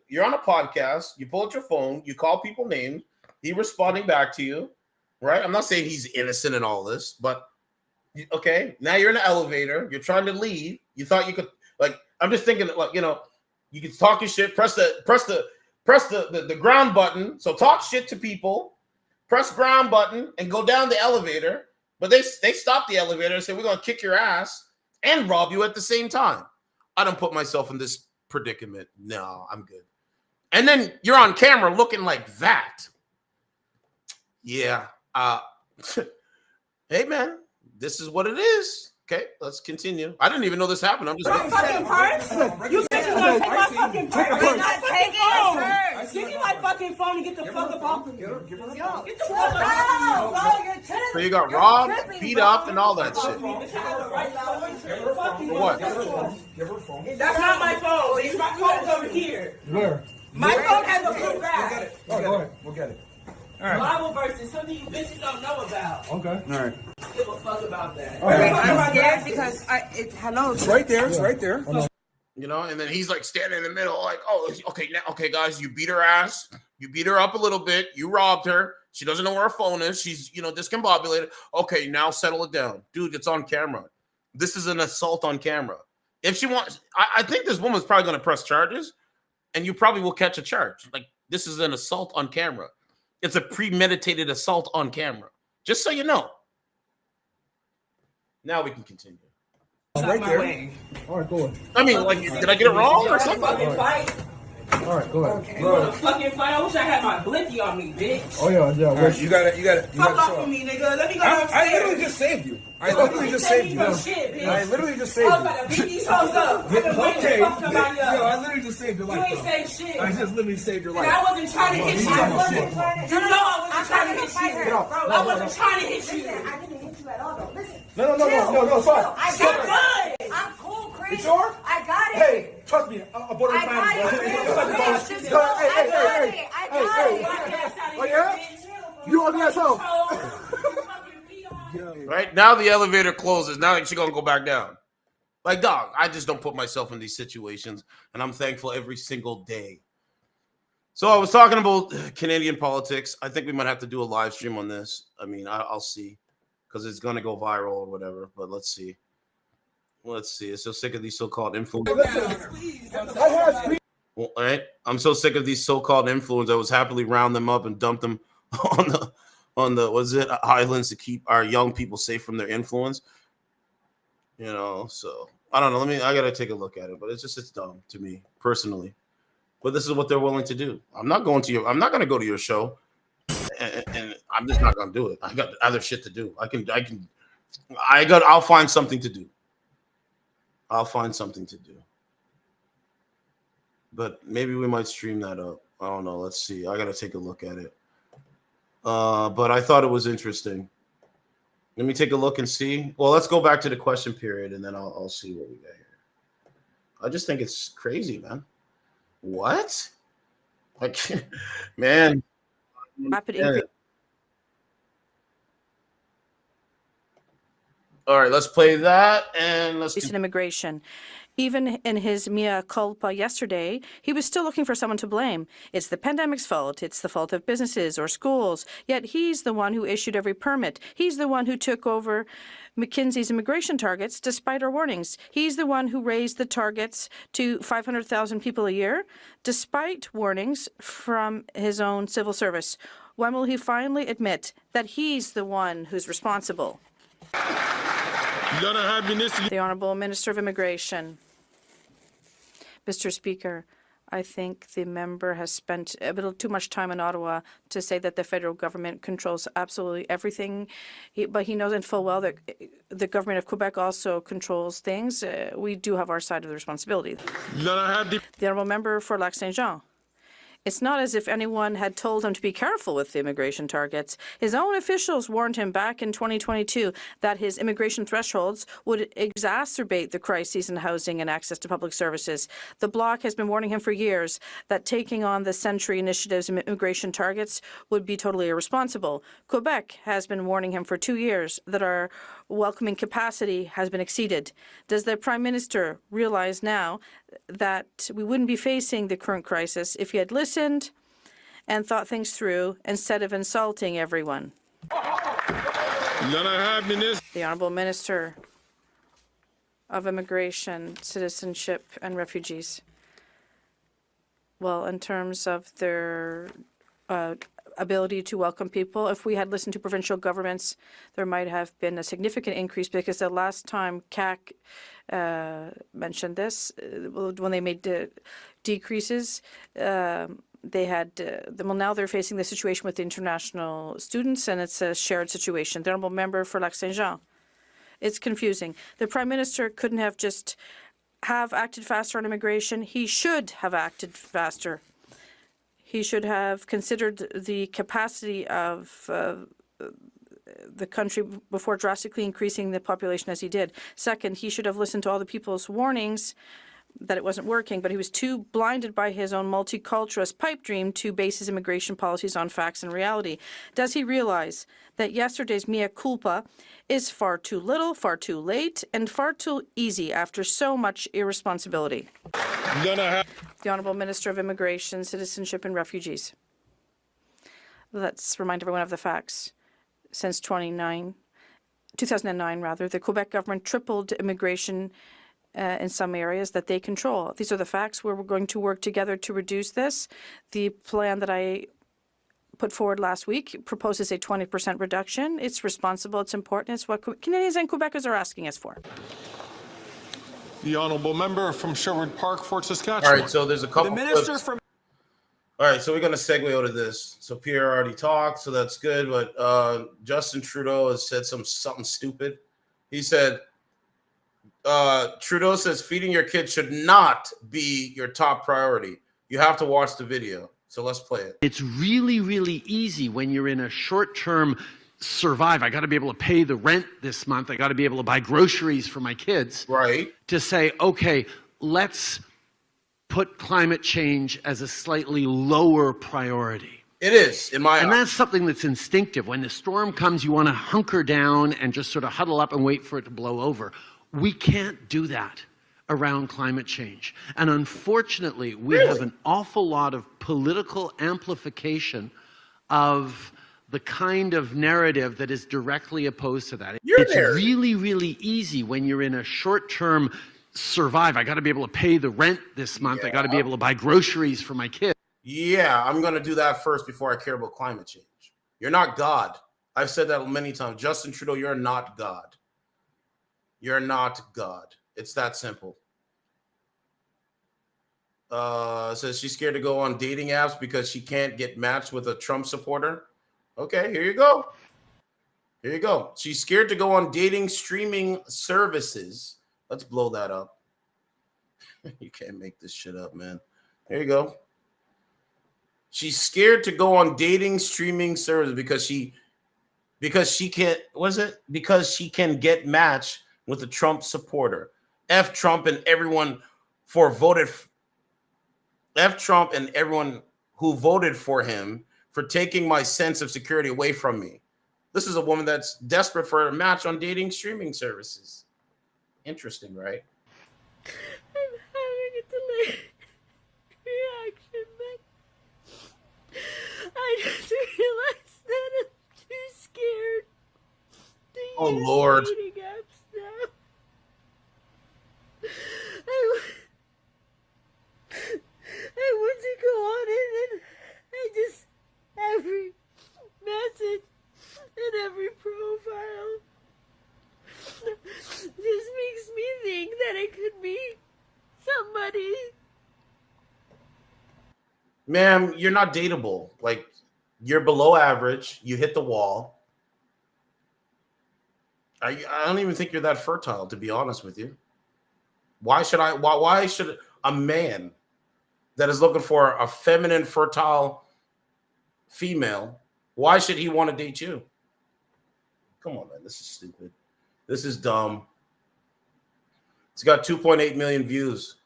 you're on a podcast, you pull out your phone, you call people names, he responding back to you, right? I'm not saying he's innocent in all this, but okay, now you're in an elevator, you're trying to leave, you thought you could, like, I'm just thinking, like, you know, you can talk your shit, press the ground button, so talk shit to people, press ground button, and go down the elevator, but they stop the elevator and say, we're gonna kick your ass and rob you at the same time. I don't put myself in this predicament. No, I'm good. And then you're on camera looking like that. Yeah. Hey, man, this is what it is. Okay, let's continue. I didn't even know this happened. I'm just my fucking purse? You think you're gonna take my fucking purse? I'm not taking your purse. Give me my fucking phone and get the fuck up off of me. Get the fuck out. So you got robbed, beat up, and all that shit. For what? Give her phone. That's not my phone. My phone's over here. Where? My phone has a blue back. Oh, go ahead. We'll get it. All right. Bible verses, something you bitches don't know about. Okay. All right. Give a fuck about that. Right. I'm scared because hello. It's right there. It's right there. You know, and then he's like standing in the middle, like, oh, okay, guys, you beat her ass. You beat her up a little bit. You robbed her. She doesn't know where her phone is. She's, discombobulated. Okay, now settle it down. Dude, it's on camera. This is an assault on camera. If she wants, I think this woman's probably going to press charges, and you probably will catch a charge. Like, this is an assault on camera. It's a premeditated assault on camera. Just so you know. Now we can continue. Right there. All right, go ahead. I mean, like, did I get it wrong or something? All right, go ahead. You want to fucking fight? I wish I had my blicky on me, bitch. Oh yeah. Right, you got it. Fuck off with me, nigga. Let me go downstairs. I literally just saved you. I literally just saved you. I literally just saved you. I was about to beat these hoes up. Okay. I literally just saved your life. You ain't saved shit. I just literally saved your life. And I wasn't trying to hit you. I wasn't trying to hit you. I wasn't trying to hit you. I didn't hit you at all, though. Listen. No, fine. I got it. I'm cool, Chris. It's yours? I got it. Hey, trust me. I bought it. I got it. Oh, yeah? You on the asshole. Right now, the elevator closes. Now she's gonna go back down. Like, dog, I just don't put myself in these situations, and I'm thankful every single day. So I was talking about Canadian politics. I think we might have to do a live stream on this. I mean, I'll see, because it's gonna go viral or whatever. But let's see. I'm so sick of these so-called influencers. Well, right? I'm so sick of these so-called influencers. I was happily round them up and dump them on the islands to keep our young people safe from their influence. So I don't know. I gotta take a look at it, but it's dumb to me personally. But this is what they're willing to do. I'm not going to go to your show, and I'm just not gonna do it. I got other shit to do. I'll find something to do. But maybe we might stream that up. I don't know. Let's see. I gotta take a look at it. But I thought it was interesting. Let me take a look and see. Well, let's go back to the question period, and then I'll see what we got here. I just think it's crazy, man. What? Like, man. Rapid increase. All right, let's play that and let's In immigration. Even in his mea culpa yesterday, he was still looking for someone to blame. It's the pandemic's fault. It's the fault of businesses or schools. Yet he's the one who issued every permit. He's the one who took over McKinsey's immigration targets despite our warnings. He's the one who raised the targets to 500,000 people a year despite warnings from his own civil service. When will he finally admit that he's the one who's responsible? The Honourable Minister of Immigration. Mr. Speaker, I think the member has spent a little too much time in Ottawa to say that the federal government controls absolutely everything, but he knows in full well that the government of Quebec also controls things. We do have our side of the responsibility. The Honourable Member for Lac-Saint-Jean. It's not as if anyone had told him to be careful with the immigration targets. His own officials warned him back in 2022 that his immigration thresholds would exacerbate the crises in housing and access to public services. The Bloc has been warning him for years that taking on the Century Initiative's immigration targets would be totally irresponsible. Quebec has been warning him for 2 years that our welcoming capacity has been exceeded. Does the Prime Minister realize now that we wouldn't be facing the current crisis if he had listened and thought things through instead of insulting everyone? The Honourable Minister of Immigration, Citizenship and Refugees. Well, in terms of their ability to welcome people, if we had listened to provincial governments, there might have been a significant increase, because the last time CAC mentioned this, when they made decreases, they had, well, now they're facing the situation with the international students, and it's a shared situation. The Honourable Member for Lac-Saint-Jean. It's confusing. The Prime Minister couldn't have just acted faster on immigration. He should have acted faster. He should have considered the capacity of the country before drastically increasing the population as he did. Second, he should have listened to all the people's warnings that it wasn't working, but he was too blinded by his own multiculturalist pipe dream to base his immigration policies on facts and reality. Does he realize that yesterday's mea culpa is far too little, far too late, and far too easy after so much irresponsibility? The Honourable Minister of Immigration, Citizenship and Refugees. Let's remind everyone of the facts. Since 2009, the Quebec government tripled immigration in some areas that they control. These are the facts where we're going to work together to reduce this. The plan that I put forward last week proposes a 20% reduction. It's responsible, it's important, it's what Canadians and Quebecers are asking us for. The Honourable Member from Sherwood Park, Fort Saskatchewan. All right, so there's a couple. All right, so we're going to segue out of this. So Pierre already talked, so that's good. But Justin Trudeau has said something stupid. He said, Trudeau says feeding your kids should not be your top priority. You have to watch the video. So let's play it. It's really, really easy when you're in a short-term survive. I got to be able to pay the rent this month. I got to be able to buy groceries for my kids. Right. To say, okay, let's put climate change as a slightly lower priority. It is, in my eyes. And that's something that's instinctive. When the storm comes, you want to hunker down and just sort of huddle up and wait for it to blow over. We can't do that around climate change. And unfortunately, we have an awful lot of political amplification of the kind of narrative that is directly opposed to that. It's really, really easy when you're in a short-term survive. I got to be able to pay the rent this month. I got to be able to buy groceries for my kids. Yeah, I'm going to do that first before I care about climate change. You're not God. I've said that many times. Justin Trudeau, you're not God. You're not God. It's that simple. Says she's scared to go on dating apps because she can't get matched with a Trump supporter. Okay, here you go. Here you go. She's scared to go on dating streaming services. Let's blow that up. You can't make this shit up, man. Here you go. She's scared to go on dating streaming services because she can't, what is it? Because she can get matched with a Trump supporter. F Trump and everyone F Trump and everyone who voted for him for taking my sense of security away from me. This is a woman that's desperate for a match on dating streaming services. Interesting, right? I'm having a delayed reaction, but I just realized that I'm too scared to Oh, use Lord. dating apps now. I want to go on it, and I just every message and every profile just makes me think that it could be somebody. Ma'am, you're not dateable. Like, you're below average. You hit the wall. I don't even think you're that fertile, to be honest with you. Why should a man that is looking for a feminine, fertile female, why should he want to date you? Come on, man. This is stupid. This is dumb. It's got 2.8 million views.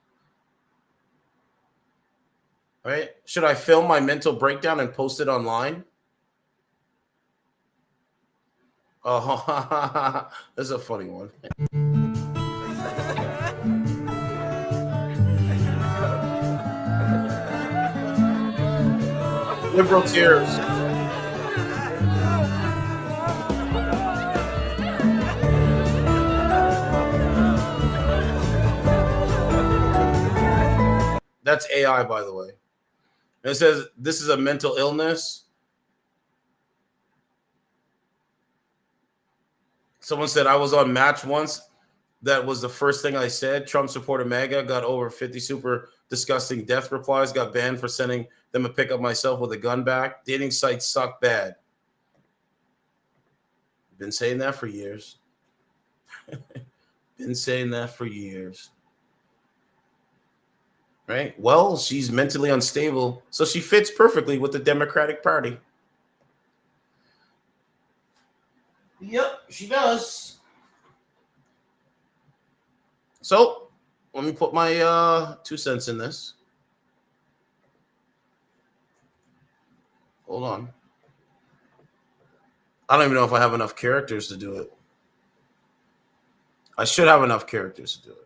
All right. Should I film my mental breakdown and post it online? Oh, this is a funny one. Liberal tears. That's AI, by the way. And it says this is a mental illness. Someone said I was on Match once. That was the first thing I said. Trump supporter MAGA got over 50 super disgusting death replies. Got banned for sending them a pic of myself with a gun back. Dating sites suck bad. Been saying that for years. Been saying that for years. Right? Well, she's mentally unstable, so she fits perfectly with the Democratic Party. Yep, she does. So, let me put my 2 cents in this. Hold on. I don't even know if I have enough characters to do it. I should have enough characters to do it.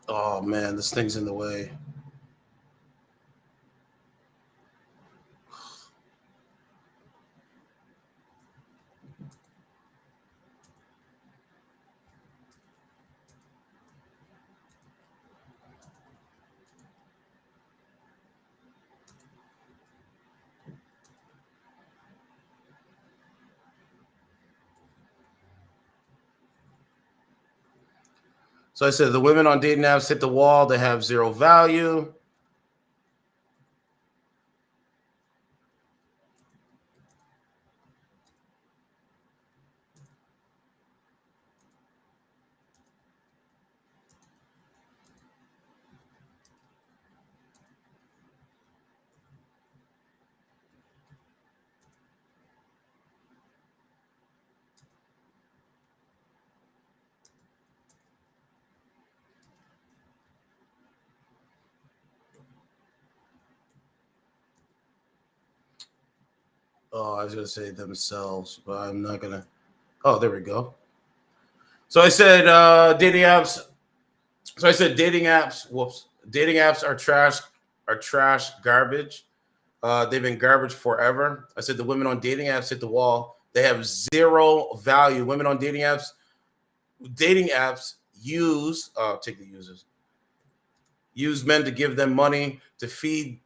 Oh man, this thing's in the way. So I said the women on dating apps hit the wall. They have zero value. Oh, I was going to say themselves, but I'm not going to. Oh, there we go. So I said dating apps. So I said dating apps. Whoops. Dating apps are trash, garbage. They've been garbage forever. I said the women on dating apps hit the wall. They have zero value. Women on dating apps use take the users. Use men to give them money to feed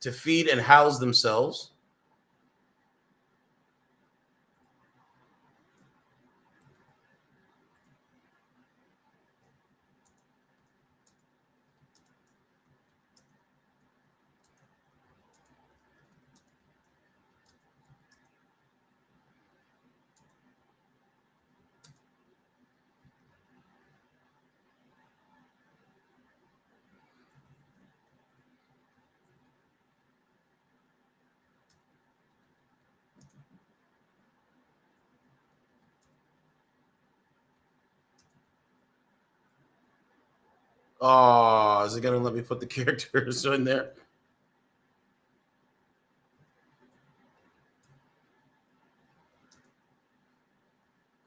and house themselves. Oh, is it gonna let me put the characters in there?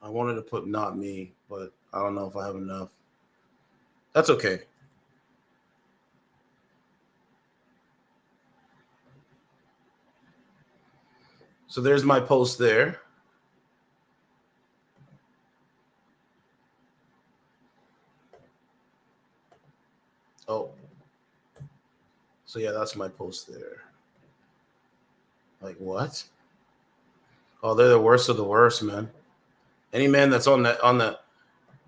I wanted to put not me, but I don't know if I have enough. That's okay. So there's my post there. Oh. So yeah, that's my post there. Like what? Oh, they're the worst of the worst, man. Any man that's on the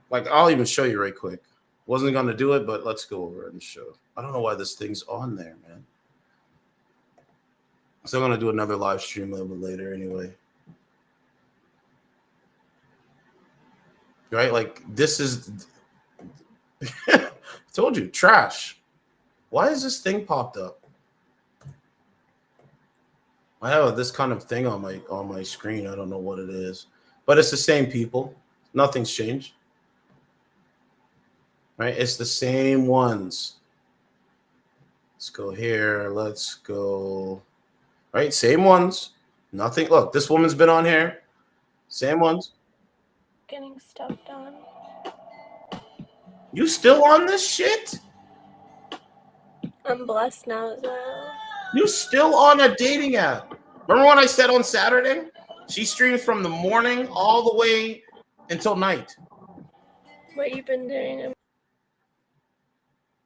like, I'll even show you right quick. Wasn't gonna do it, but let's go over it and show. I don't know why this thing's on there, man. So I'm gonna do another live stream a little bit later anyway. Right? Like this is I told you, trash. Why is this thing popped up? I have this kind of thing on my screen. I don't know what it is, but it's the same people. Nothing's changed. Right? It's the same ones. Let's go here. Let's go. Right? Same ones. Nothing. Look, this woman's been on here. Same ones. Getting stuff done. You still on this shit? I'm blessed now as well. You still on a dating app? Remember when I said on Saturday? She streams from the morning all the way until night. What you been doing?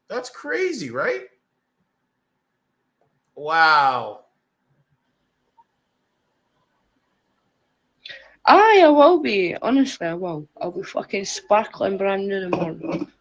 That's crazy, right? Wow. Aye, I will be. Honestly, I will. I'll be fucking sparkling brand new in the morning.